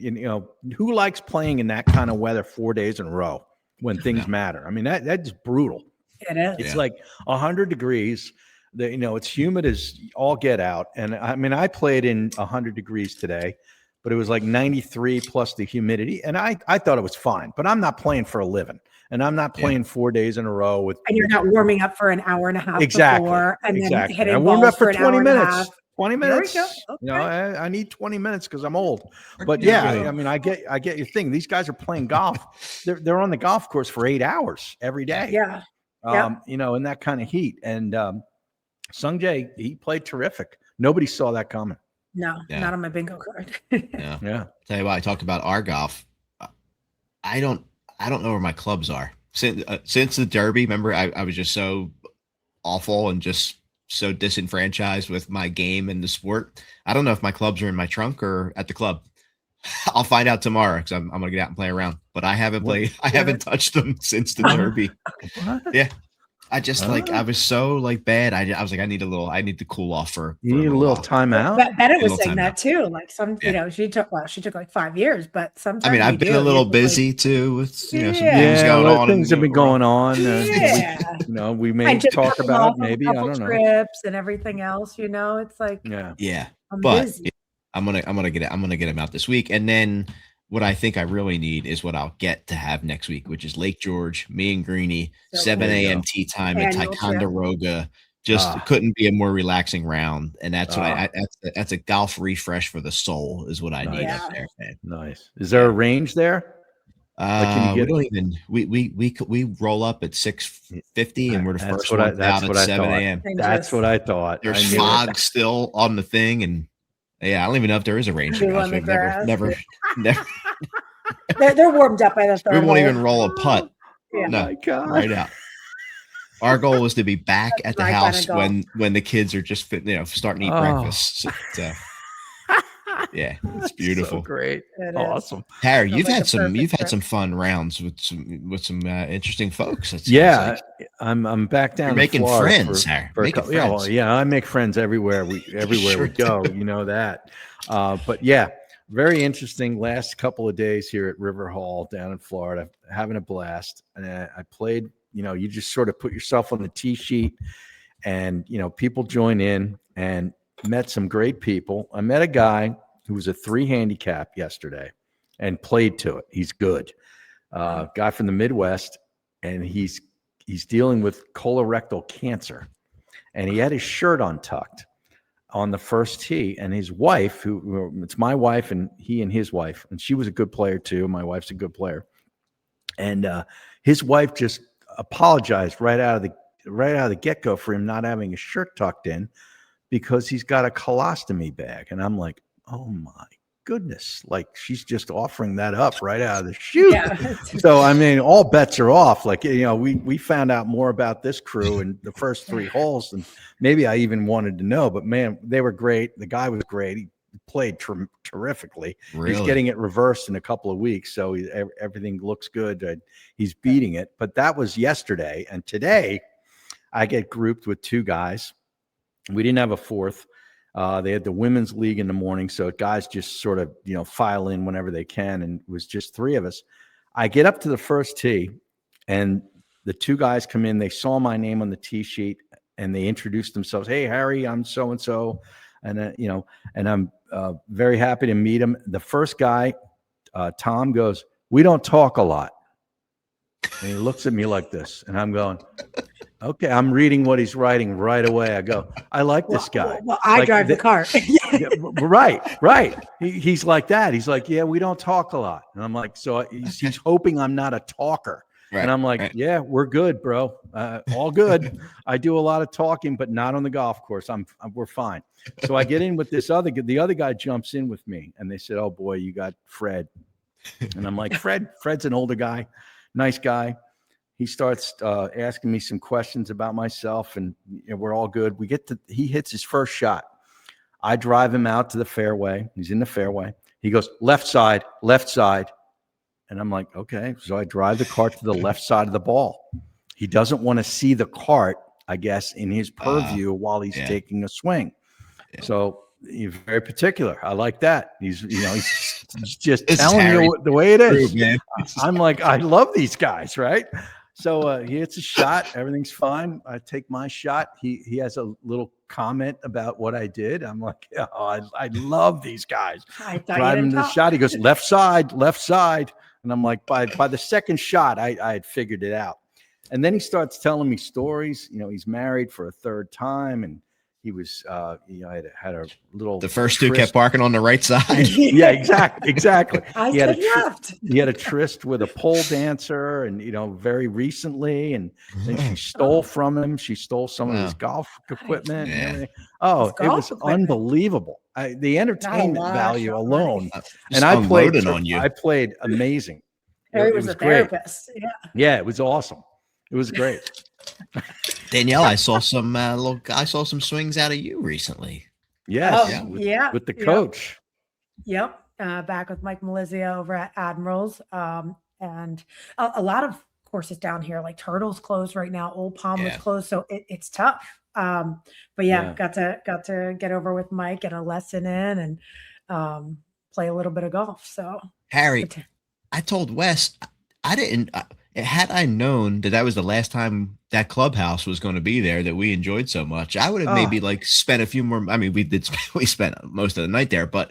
who likes playing in that kind of weather 4 days in a row when things matter? I mean, that's brutal. It is. It's like 100 degrees. It's humid as all get out. And I mean, I played in 100 degrees today, but it was like 93 plus the humidity. And I thought it was fine, but I'm not playing for a living. And I'm not playing 4 days in a row with. And you're not warming up for an hour and a half before, and then hitting I warmed up for 20 minutes. 20 minutes. Okay. I need 20 minutes because I'm old. But I mean, I get your thing. These guys are playing golf. They're on the golf course for 8 hours every day. Yeah. In that kind of heat. And Sunjay, he played terrific. Nobody saw that coming. No, not on my bingo card. Yeah. Tell you what, I talked about our golf. I don't know where my clubs are since the Derby. Remember, I was just so awful and just so disenfranchised with my game and the sport. I don't know if my clubs are in my trunk or at the club. I'll find out tomorrow because I'm gonna get out and play around. But I haven't played. I haven't touched them since the Derby. What? Yeah. I just I was so bad. I was like, I need to cool off for You need a little time out. But Bennett was Little saying time that out. too. Like she took like 5 years, but sometimes I mean, I've been a little busy too with some things going on. Things have been going on. Yeah. We may just talk coming about off it. of a Maybe I couple don't know. trips and everything else. It's like Yeah, I'm but busy. I'm gonna get it. I'm gonna get him out this week, and then what I think I really need is what I'll get to have next week, which is Lake George, me and Greeny, So 7 there you a.m. go. tea time at Annual trip. Ticonderoga. Just Ah. couldn't be a more relaxing round, and that's what Ah. that's a golf refresh for the soul is what I need Nice. up there, man. Nice. Is there a range there? Can you We get don't even we roll up at 6:50 and we're the That's first what I ones out at 7 thought. a.m. That's what I thought. I There's knew it. fog still on the thing, and yeah, I don't even know if there is a range. Do on the We've grass. never. They're warmed up by the We third won't hole. even roll a putt. Yeah. Oh No, my God. right out. Our goal is to be back That's at the my kind house of golf. when the kids are just starting to eat breakfast. So, yeah, it's beautiful. So great. It is. Awesome. Harry, Sounds you've like had a some perfect trip. fun rounds with some interesting folks. It sounds Yeah, like. I'm back down You're in making Florida friends, Harry. for a Making couple. Yeah, well, friends. yeah, I make friends everywhere we Sure go. You know that. But yeah, very interesting. Last couple of days here at River Hall down in Florida, having a blast. And I played. You just sort of put yourself on the tee sheet, and people join in, and met some great people. I met a guy who was a 3 handicap yesterday, and played to it. He's good. Guy from the Midwest, and he's dealing with colorectal cancer, and he had his shirt untucked on the first tee, and his wife, it's my wife, and he and his wife, and she was a good player too. My wife's a good player, and his wife just apologized right out of the get-go for him not having his shirt tucked in because he's got a colostomy bag, and I'm like, oh my goodness, like she's just offering that up right out of the chute. Yeah. So I mean, all bets are off. Like, we found out more about this crew in the first 3 holes than maybe I even wanted to know. But man, they were great. The guy was great. He played terrifically. Really? He's getting it reversed in a couple of weeks, so everything looks good. He's beating it. But that was yesterday, and today I get grouped with 2 guys. We didn't have a fourth. They had the women's league in the morning, so guys just sort of file in whenever they can, and it was just 3 of us. I get up to the first tee, and the 2 guys come in. They saw my name on the tee sheet, and they introduced themselves. Hey, Harry, I'm so and so, and and I'm very happy to meet him. The first guy, Tom, goes, "We don't talk a lot," and he looks at me like this, and I'm going, okay, I'm reading what he's writing right away. I go, I like this guy. Well, I drive the car. Right. He's like that. He's like, yeah, we don't talk a lot. And I'm like, so he's hoping I'm not a talker. Right, and I'm like, yeah, we're good, bro. All good. I do a lot of talking, but not on the golf course. We're fine. So I get in with the other guy jumps in with me, and they said, oh boy, you got Fred. And I'm like, Fred's an older guy, nice guy. He starts asking me some questions about myself, and we're all good. He hits his first shot. I drive him out to the fairway. He's in the fairway. He goes, left side. And I'm like, okay. So I drive the cart to the left side of the ball. He doesn't want to see the cart, I guess, in his purview while he's taking a swing. Yeah. So he's very particular. I like that. He's just telling you the way it is. True, I'm like, I love these guys, right? So he hits a shot. Everything's fine. I take my shot. He has a little comment about what I did. I'm like, oh, I love these guys. Drive him to the shot. He goes, left side. And I'm like, by the second shot, I had figured it out. And then he starts telling me stories. He's married for a 3rd time, and he was, had a little. The first 2 kept parking on the right side. Yeah, exactly. He had a tryst with a pole dancer, and very recently, and then she stole from him. She stole some of his golf equipment. And everything. Oh, it was unbelievable. The entertainment value alone. And I played amazing. Harry was a therapist. Yeah, it was awesome. It was great. Danielle, I saw some swings out of you recently. Yes, with the coach. Yep, back with Mike Malizia over at Admirals, and a lot of courses down here, like Turtle's closed right now. Old Palm was Yeah. closed. So it's tough. But got to get over with Mike, get a lesson in, and play a little bit of golf. So Harry, I told Wes, I didn't. Had I known that was the last time that clubhouse was going to be there, that we enjoyed so much, I would have maybe like spent a few more. I mean, we spent most of the night there, but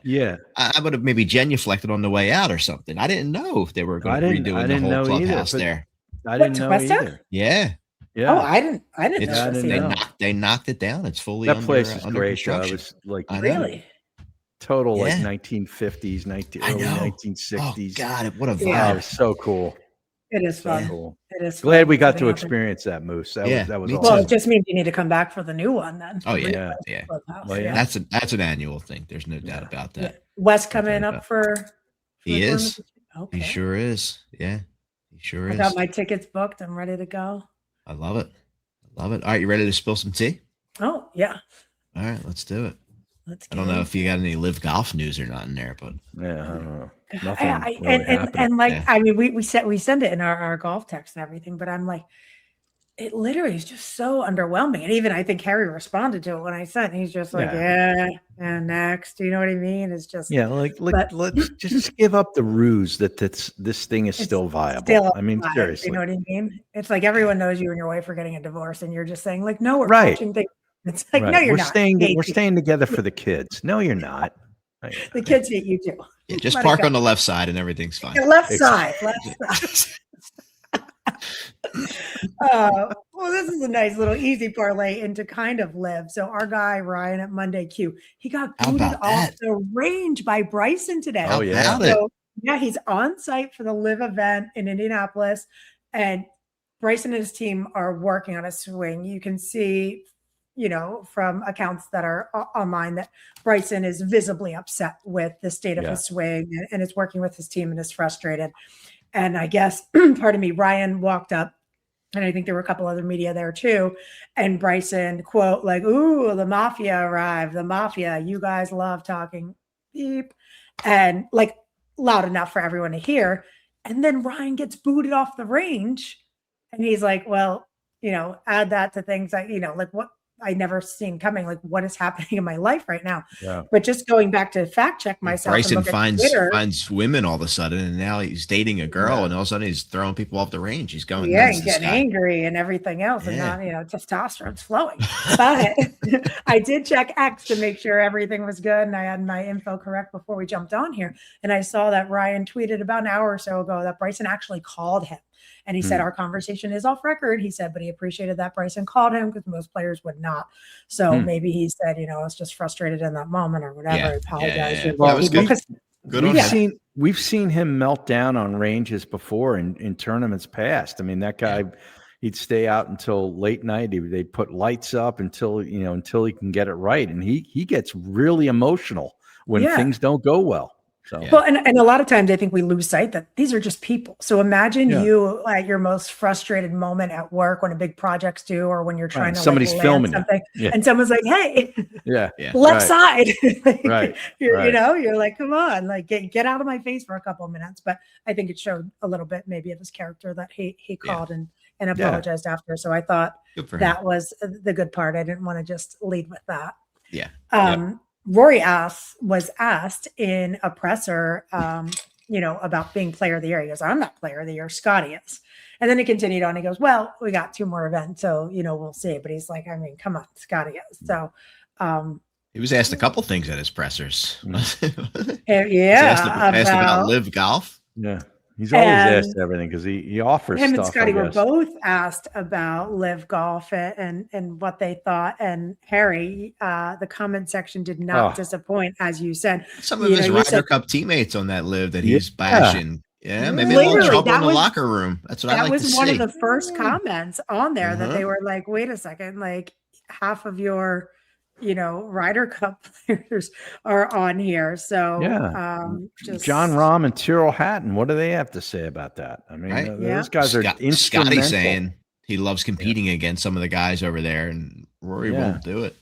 I would have maybe genuflected on the way out or something. I didn't know if they were going to redo the whole clubhouse there. I didn't know either. Yeah. Yeah. Oh, I didn't know. They knocked it down. It's fully that place is under great. construction. It was like really total like 1950s, early 1960s. Oh God, what a vibe! Yeah. It was so cool. It is fun. So cool. It is glad we got to experience that, Moose. That was awesome. Well, it just means you need to come back for the new one then. Oh yeah. Well, that's an annual thing. There's no doubt about that. Yeah. Wes coming up for he is. Okay. He sure is. Yeah, he sure is. I got my tickets booked. I'm ready to go. I love it. All right, you ready to spill some tea? Oh yeah. All right, let's do it. I don't know if you got any live golf news or not in there, but I don't know. I mean, we send it in our golf text and everything, but I'm like, it literally is just so underwhelming. And even I think Harry responded to it when I sent. He's just like, and next. You know what I mean? It's just let's just give up the ruse that this thing is still viable. I mean, seriously, you know what I mean? It's like everyone knows you and your wife are getting a divorce, and you're just saying like, no, we're watching things. It's like, no, you're not. We're staying together for the kids. No, you're not. The kids hate you too. Yeah, just park on the left side and everything's fine. Left side. Well, this is a nice little easy parlay into kind of live. So our guy Ryan at Monday Q, he got booted off the range by Bryson today. Oh yeah. So, he's on site for the live event in Indianapolis, and Bryson and his team are working on a swing. You can see, from accounts that are online, that Bryson is visibly upset with the state of his swing and is working with his team and is frustrated. And I guess, pardon me, Ryan walked up, and I think there were a couple other media there too. And Bryson, quote, like, "Ooh, the mafia arrived. The mafia, you guys love talking beep," and like loud enough for everyone to hear. And then Ryan gets booted off the range, and he's like, "Well, add that to things that, like what I never seen coming. Like, what is happening in my life right now?" Yeah. But just going back to fact check myself. Bryson finds women all of a sudden, and now he's dating a girl, and all of a sudden he's throwing people off the range. He's going, and getting angry and everything else, and not, testosterone's flowing. But I did check X to make sure everything was good, and I had my info correct before we jumped on here. And I saw that Ryan tweeted about an hour or so ago that Bryson actually called him. And he said, our conversation is off record. He said, but he appreciated that Bryson called him because most players would not. So maybe he said, I was just frustrated in that moment or whatever. Yeah. Apologize. Yeah. Well, that was good. We've seen him melt down on ranges before in tournaments past. I mean, that guy, he'd stay out until late night. They'd put lights up until he can get it right. And he gets really emotional when things don't go well. So. Well, and a lot of times I think we lose sight that these are just people. So imagine you at your most frustrated moment at work when a big project's due, or when you're trying to somebody's filming something, and someone's like, "Hey, left side," right? You're like, "Come on, like get out of my face for a couple of minutes." But I think it showed a little bit maybe of his character that he called and apologized after. So I thought that was the good part. I didn't want to just lead with that. Yeah. Rory was asked in a presser, about being player of the year. He goes, "I'm not player of the year. Scotty is." And then he continued on. He goes, "Well, we got 2 more events, so, we'll see." But he's like, I mean, come on, Scotty is. So he was asked a couple things at his pressers. Asked about live golf. Yeah. He's always asked everything because he offers him stuff. And Scotty were both asked about live golf and what they thought. And Harry, the comment section did not disappoint, as you said. Some of his Ryder Cup teammates on that live that he's bashing. Yeah, maybe a little trouble in the locker room. That's what I like to see. That was one of the first comments on there that they were like, "Wait a second, like half of your Ryder Cup players are on here." So John Rahm and Tyrrell Hatton, what do they have to say about that? I mean, those guys are instrumental. Scotty saying he loves competing against some of the guys over there, and Rory won't do it.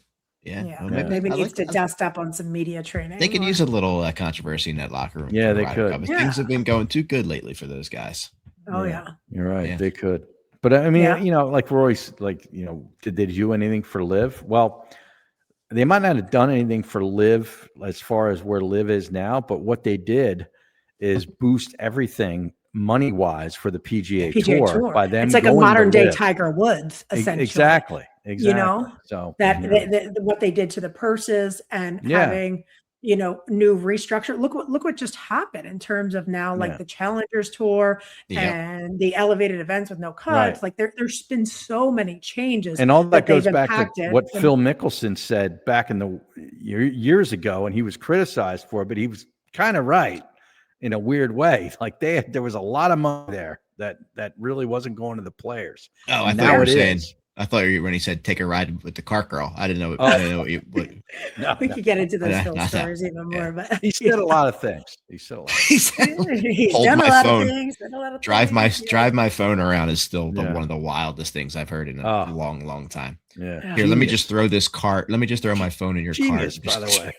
Well, maybe needs to dust up on some media training. They could use a little controvery in that locker room. Yeah, they could. Things have been going too good lately for those guys. Oh yeah. You're right. Yeah. They could. But I mean, Yeah. like Royce, did they do anything for Live? Well, they might not have done anything for Live as far as where Live is now, but what they did is boost everything money wise for the PGA, PGA Tour Tour. by them It's like a going modern to day Live. Tiger Woods, essentially. Exactly. You know, So that what they did to the purses and having, new restructure. Look what just happened in terms of now, like the Challengers Tour and the elevated events with no cuts. Right. Like there's been so many changes, and all that they've goes back to impacted. what Phil Mickelson said back in the years ago, and he was criticized for it, but he was kind of right in a weird way. Like there was a lot of money there that really wasn't going to the players. Oh, and I thought you were it saying. is. I thought when he said take a ride with the cart girl. I didn't know. Oh. I didn't know what No, we could get into those Phil not stories even more, but he said a lot of things. He said a lot. he's hold done my a lot phone. of things. Drive my phone around is still one of the wildest things I've heard in a long time. Yeah. Here, let me just throw this cart. Let me just throw my phone in your Genius, cart. by the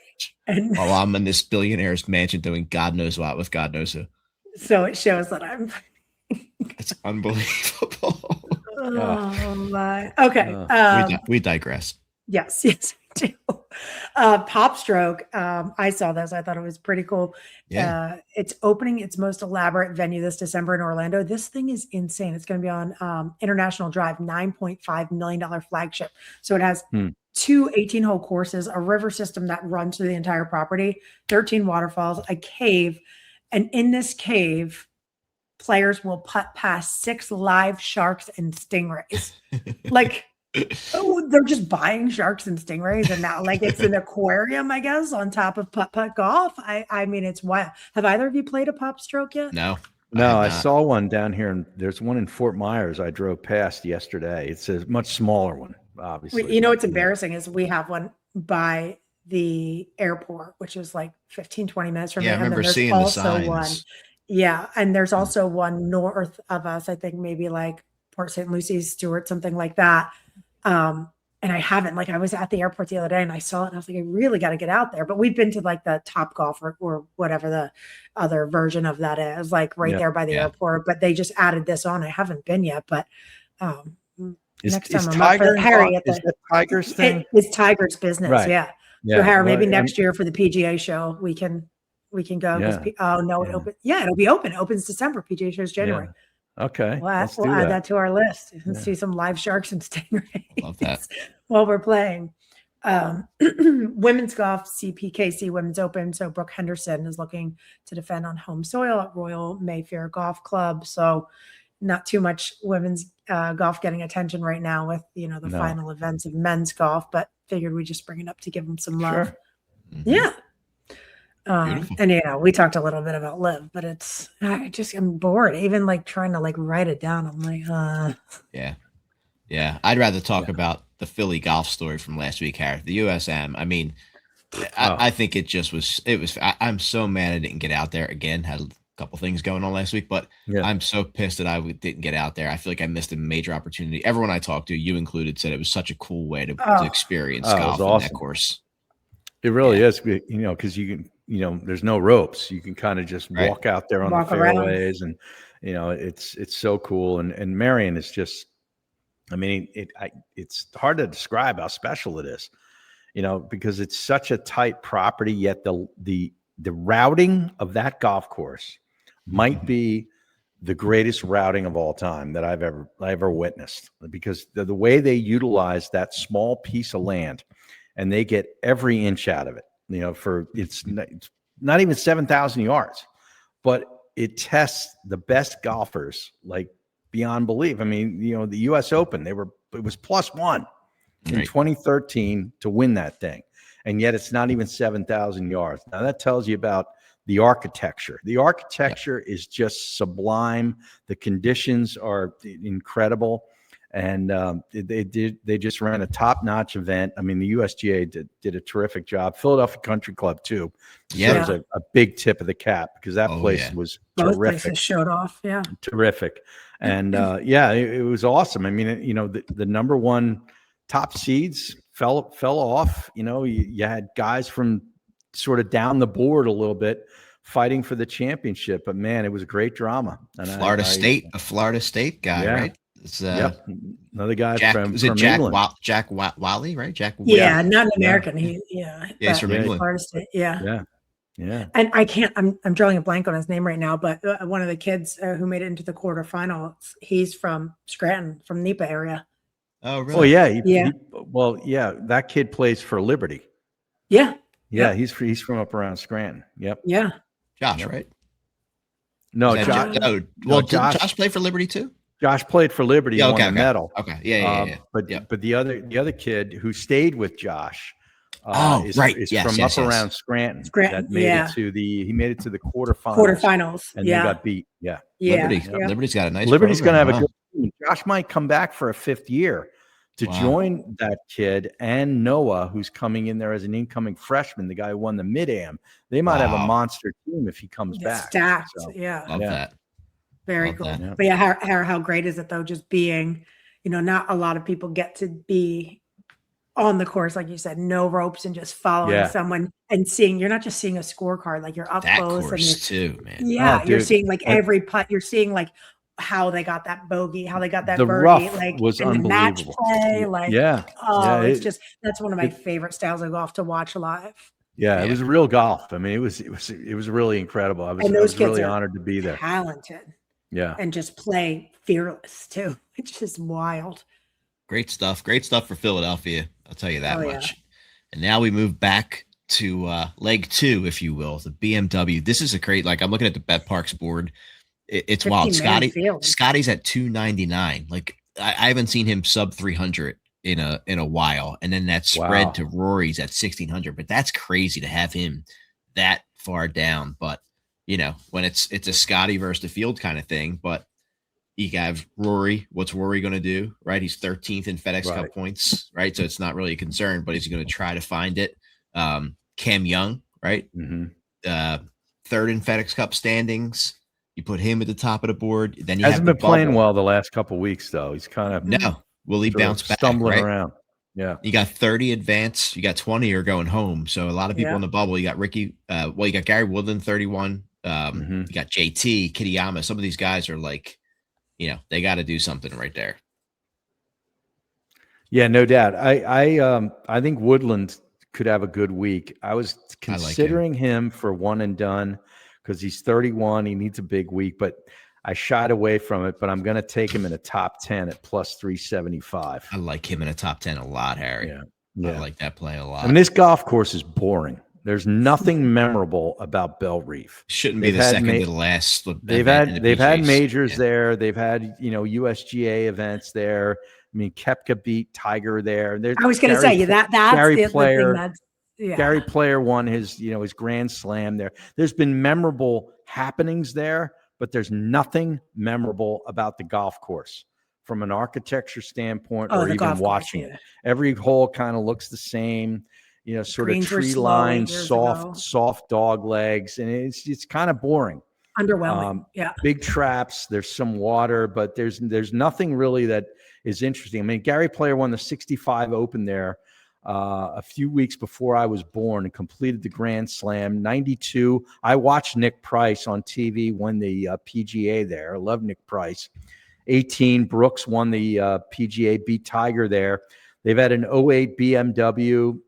way. While I'm in this billionaire's mansion doing God knows what with God knows who. So it shows that I'm. It's unbelievable. Oh my. Okay. We digress. Yes, we do. Pop Stroke. I saw this. I thought it was pretty cool. Yeah. It's opening its most elaborate venue this December in Orlando. This thing is insane. It's going to be on International Drive, $9.5 million flagship. So it has two 18-hole courses, a river system that runs through the entire property, 13 waterfalls, a cave. And in this cave, players will putt past 6 live sharks and stingrays. They're just buying sharks and stingrays, and now it's an aquarium, I guess, on top of putt golf. I mean, it's wild. Have either of you played a Pop Stroke yet? No. I saw one down here, and there's one in Fort Myers I drove past yesterday. It's a much smaller one, obviously. What's embarrassing is we have one by the airport, which is like 15, 20 minutes from here. I remember seeing the signs. Yeah. And there's also one north of us, I think maybe like Port St. Lucie, Stewart, something like that. And I haven't, I was at the airport the other day and I saw it and I was like, I really got to get out there. But we've been to the Top Golf or whatever the other version of that is, there by the airport. But they just added this on. I haven't been yet, but next time I'm up for Harry at the Tiger's thing. It's Tiger's business. Right. Yeah. So Harry, maybe next year for the PGA show, we can go. It'll be open. It opens December. PGA show's January. Okay. We'll add that to our list and see some live sharks and stingrays. Love that. While we're playing. Women's golf, CPKC Women's Open. So Brooke Henderson is looking to defend on home soil at Royal Mayfair Golf Club. So not too much women's golf getting attention right now with, the final events of men's golf, but figured we'd just bring it up to give them some love. Sure. Mm-hmm. Yeah. And we talked a little bit about Live, but I'm bored. Even trying to write it down. I'm like, Yeah. I'd rather talk about the Philly golf story from last week, Harry. The USM. I mean, I think it was. I'm so mad I didn't get out there again. Had a couple things going on last week, but I'm so pissed that I didn't get out there. I feel like I missed a major opportunity. Everyone I talked to, you included, said it was such a cool way to experience golf on that course. It really is, because you can. There's no ropes. You can kind of just walk out there on the fairways and, it's so cool. And Marion is just, it's hard to describe how special it is, because it's such a tight property, yet the routing of that golf course might be the greatest routing of all time that I've ever witnessed, because the way they utilize that small piece of land and they get every inch out of it. It's not even 7,000 yards, but it tests the best golfers beyond belief. I mean, the U.S. Open, it was +1 in 2013 to win that thing, and yet it's not even 7,000 yards. Now that tells you about the architecture. The architecture is just sublime. The conditions are incredible. And they just ran a top-notch event. I mean, the USGA did a terrific job. Philadelphia Country Club too. Yeah, was a big tip of the cap because that place was both terrific. Places showed off, terrific. And it was awesome. I mean, the number one top seeds fell off. You had guys from sort of down the board a little bit fighting for the championship. But man, it was a great drama. And a Florida State guy, right? It's another guy Jack, from Jack England. Jack Wally, right? Jack. Yeah, not an American. He's from England. Florida State. Yeah. Yeah. And I'm drawing a blank on his name right now, but one of the kids who made it into the quarterfinals, he's from Scranton, from NEPA area. Oh, really? Oh, yeah. That kid plays for Liberty. Yeah. Yeah. He's from up around Scranton. Yep. Yeah. Josh, right? No, Josh play for Liberty too? Josh played for Liberty. Yeah, won the medal. Okay. Yeah. But the other kid who stayed with Josh is from up around Scranton. That made it to he made it to the quarterfinals. And then got beat. Yeah. Liberty's got a nice Liberty's going to have program, a good team. Josh might come back for a 5th year to join that kid and Noah, who's coming in there as an incoming freshman, the guy who won the Mid-Am. They might have a monster team if he comes back. Stacked. Love that. Very cool. That. But how great is it though? Just being, not a lot of people get to be on the course, like you said, no ropes and just following someone and seeing. You're not just seeing a scorecard, like you're up that close course and too, man. Yeah, you're seeing like every putt. You're seeing like how they got that bogey, how they got that the birdie, rough like was and the match unbelievable. play, it's just that's one of my favorite styles of golf to watch live. Yeah, it was real golf. I mean, it was really incredible. I was really honored to be there. Talented. Yeah. And just play fearless too. It's just wild. Great stuff for Philadelphia. I'll tell you that much. Yeah. And now we move back to leg 2, if you will, the BMW. This is a great, I'm looking at the Bet Parks board. It's wild. Scotty's at 299. Like I haven't seen him sub 300 in a while. And then that spread to Rory's at 1600, but that's crazy to have him that far down. But when it's a Scotty versus the field kind of thing, but you have Rory. What's Rory going to do? Right. He's 13th in FedEx Cup points. Right. So it's not really a concern, but he's going to try to find it. Cam Young, right. Mm-hmm. 3rd in FedEx Cup standings. You put him at the top of the board. Then you hasn't been playing well the last couple of weeks though. He's kind of will he bounce back? Stumbling around. Yeah. You got 30 advance. You got 20 are going home. So a lot of people in the bubble. You got Ricky. You got Gary Woodland 31. You got JT, Kitayama. Some of these guys are they got to do something right there. Yeah, no doubt. I think Woodland could have a good week. I was considering him for one and done because he's 31. He needs a big week, but I shied away from it. But I'm going to take him in a top 10 at plus 375. I like him in a top 10 a lot, Harry. Yeah. I like that play a lot. I mean, this golf course is boring. There's nothing memorable about Bell Reef. Shouldn't be the second to the last. They've had majors there. They've had USGA events there. I mean, Koepka beat Tiger there. I was going to say that's Gary the Player. Thing that's, Gary Player won his Grand Slam there. There's been memorable happenings there, but there's nothing memorable about the golf course from an architecture standpoint or even watching it. Every hole kind of looks the same. Sort of tree lines, soft dog legs, and it's kind of boring. Underwhelming. Big traps. There's some water, but there's nothing really that is interesting. I mean, Gary Player won the 65 Open there a few weeks before I was born and completed the Grand Slam. 92. I watched Nick Price on TV win the PGA there. I love Nick Price. 18. Brooks won the PGA, beat Tiger there. They've had an 08 BMW.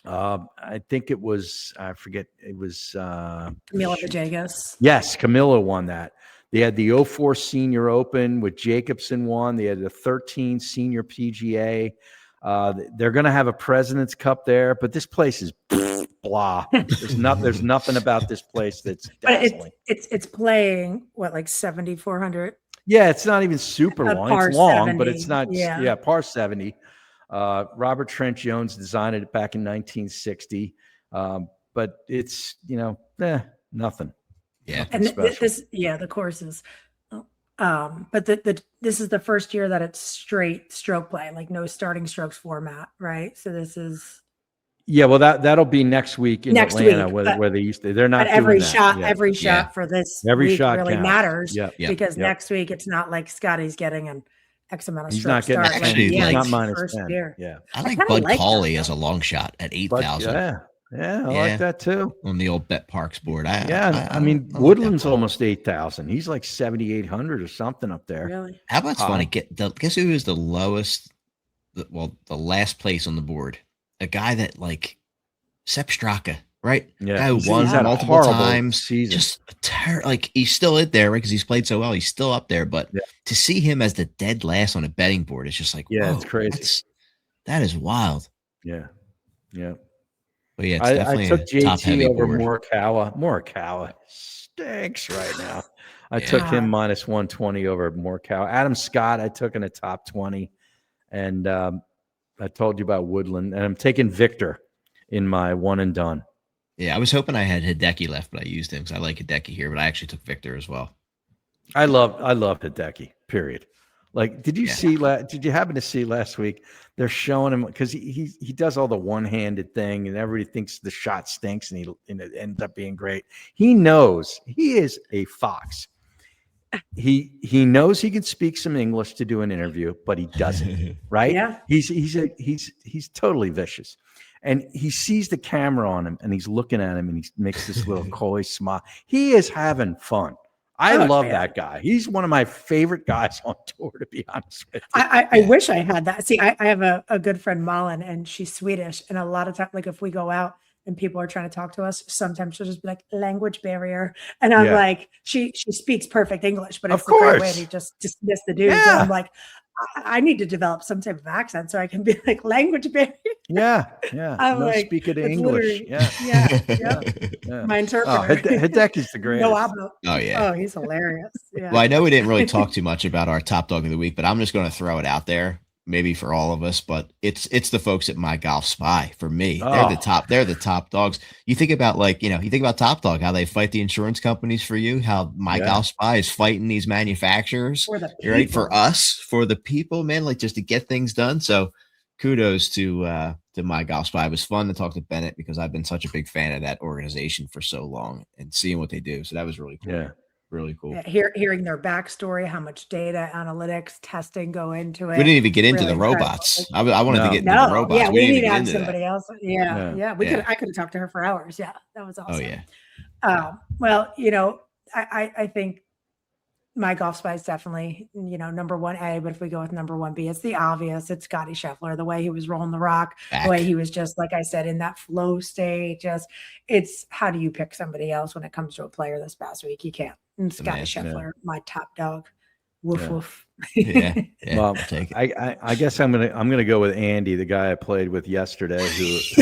I think it was, I forget, it was Camilo Villegas. Yes, Camilo won that. They had the 04 Senior Open with Jacobson won. They had the 13 Senior PGA. They're going to have a President's Cup there, but this place is blah. There's nothing about this place that's dazzling. But it's playing like 7,400. Yeah, it's not even super long. It's long, 70. But it's not. Yeah, par 70. Robert Trent Jones designed it back in 1960, but it's nothing. Yeah, and the courses. But this is the first year that it's straight stroke play, like no starting strokes format, right? So this is. Yeah, well, that'll be next week in Atlanta, where they used to. They're not. But every shot for this week really counts. matters because next week it's not like Scotty's getting an X amount of He's strokes. not getting start. he's not minus 10. Year. Yeah, I like Bud Cauley as a long shot at 8,000. Yeah, I like that too. On the old Bet Parks board. I mean, Woodland's almost 8,000. He's like 7,800 or something up there. Really? How about it's funny? Guess who is the lowest? The last place on the board. A guy that like Sepp Straka, right? Yeah, guy who he's won had a multiple horrible times. season. Just like he's still in there, right? Because he's played so well. He's still up there. But to see him as the dead last on a betting board, it's just like, whoa, it's crazy. That is wild. Yeah. But yeah, it's I took JT over board. Morikawa. Morikawa stinks right now. I took him minus 120 over Morikawa. Adam Scott, I took in the top 20. And I told you about Woodland. And I'm taking Victor in my one and done. Yeah, I was hoping I had Hideki left, but I used him because I like Hideki here. But I actually took Victor as well. I love Hideki, period. Like, did you happen to see last week? They're showing him because he does all the one-handed thing, and everybody thinks the shot stinks, and it ends up being great. He knows he is a fox. He knows he can speak some English to do an interview, but he doesn't. Right? Yeah. He's totally vicious, and he sees the camera on him, and he's looking at him, and he makes this little coy smile. He is having fun. I love that guy. He's one of my favorite guys on tour, to be honest with you. I wish I had that. See, I have a good friend, Malin, and she's Swedish. And a lot of times, like if we go out and people are trying to talk to us, sometimes she'll just be like, language barrier. And I'm like, she speaks perfect English, but it's the great way to just dismiss the dude. So I'm like, I need to develop some type of accent so I can be like language barrier. Yeah. I'm no like, speak it English. Yeah. My interpreter. Hideki's the greatest. Oh yeah. Oh, he's hilarious. Yeah. Well, I know we didn't really talk too much about our top dog of the week, but I'm just going to throw it out there, maybe for all of us. But it's the folks at My Golf Spy. For me, they're the top dogs. You think about you think about Top Dog, how they fight the insurance companies for you, how My Golf Spy is fighting these manufacturers for the people. Right, for us, for the people, man, like just to get things done. So kudos to My Golf Spy. It was fun to talk to Bennet because I've been such a big fan of that organization for so long and seeing what they do. So that was really cool. Yeah. Really cool. Yeah, hearing their backstory, how much data, analytics, testing go into it. We didn't even get into the robots. I wanted to get into the robots. Yeah, we need to have into somebody else. Yeah. I could have talked to her for hours. Yeah, that was awesome. Oh yeah. Well, I think My Golf Spy is definitely, number 1A, but if we go with number 1B, it's the obvious. It's Scotty Scheffler, the way he was rolling the rock, the way he was just, like I said, in that flow state. It's how do you pick somebody else when it comes to a player this past week? You can't. And Scotty Scheffler, my top dog. Woof woof. Yeah. Well, I guess I'm gonna go with Andy, the guy I played with yesterday, he's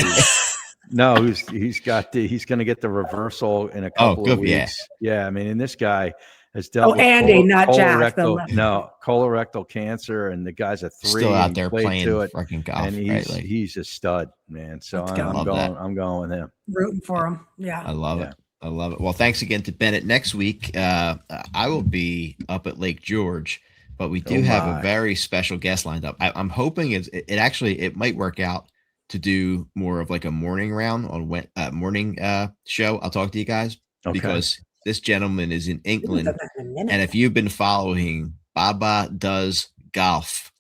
gonna get the reversal in a couple of weeks. Yeah, I mean, and this guy has dealt with Andy, not Jack. Colorectal cancer, and the guy's a 3. Still out there playing to it, freaking golf, and he's a stud, man. So I'm going with him. Rooting for him. Yeah, I love it. I love it. Well, thanks again to Bennet. Next week, I will be up at Lake George, but we do have a very special guest lined up. I'm hoping it might work out to do more of like a morning round on morning show. I'll talk to you guys because this gentleman is in England, and if you've been following Baba Does Golf,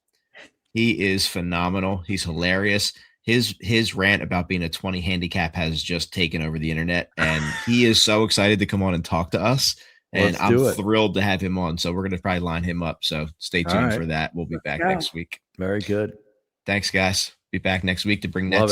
he is phenomenal. He's hilarious. His rant about being a 20 handicap has just taken over the internet, and he is so excited to come on and talk to us. And I'm thrilled to have him on. So we're going to probably line him up. So stay tuned for that. We'll be back next week. Very good. Thanks, guys. Be back next week to bring that to you.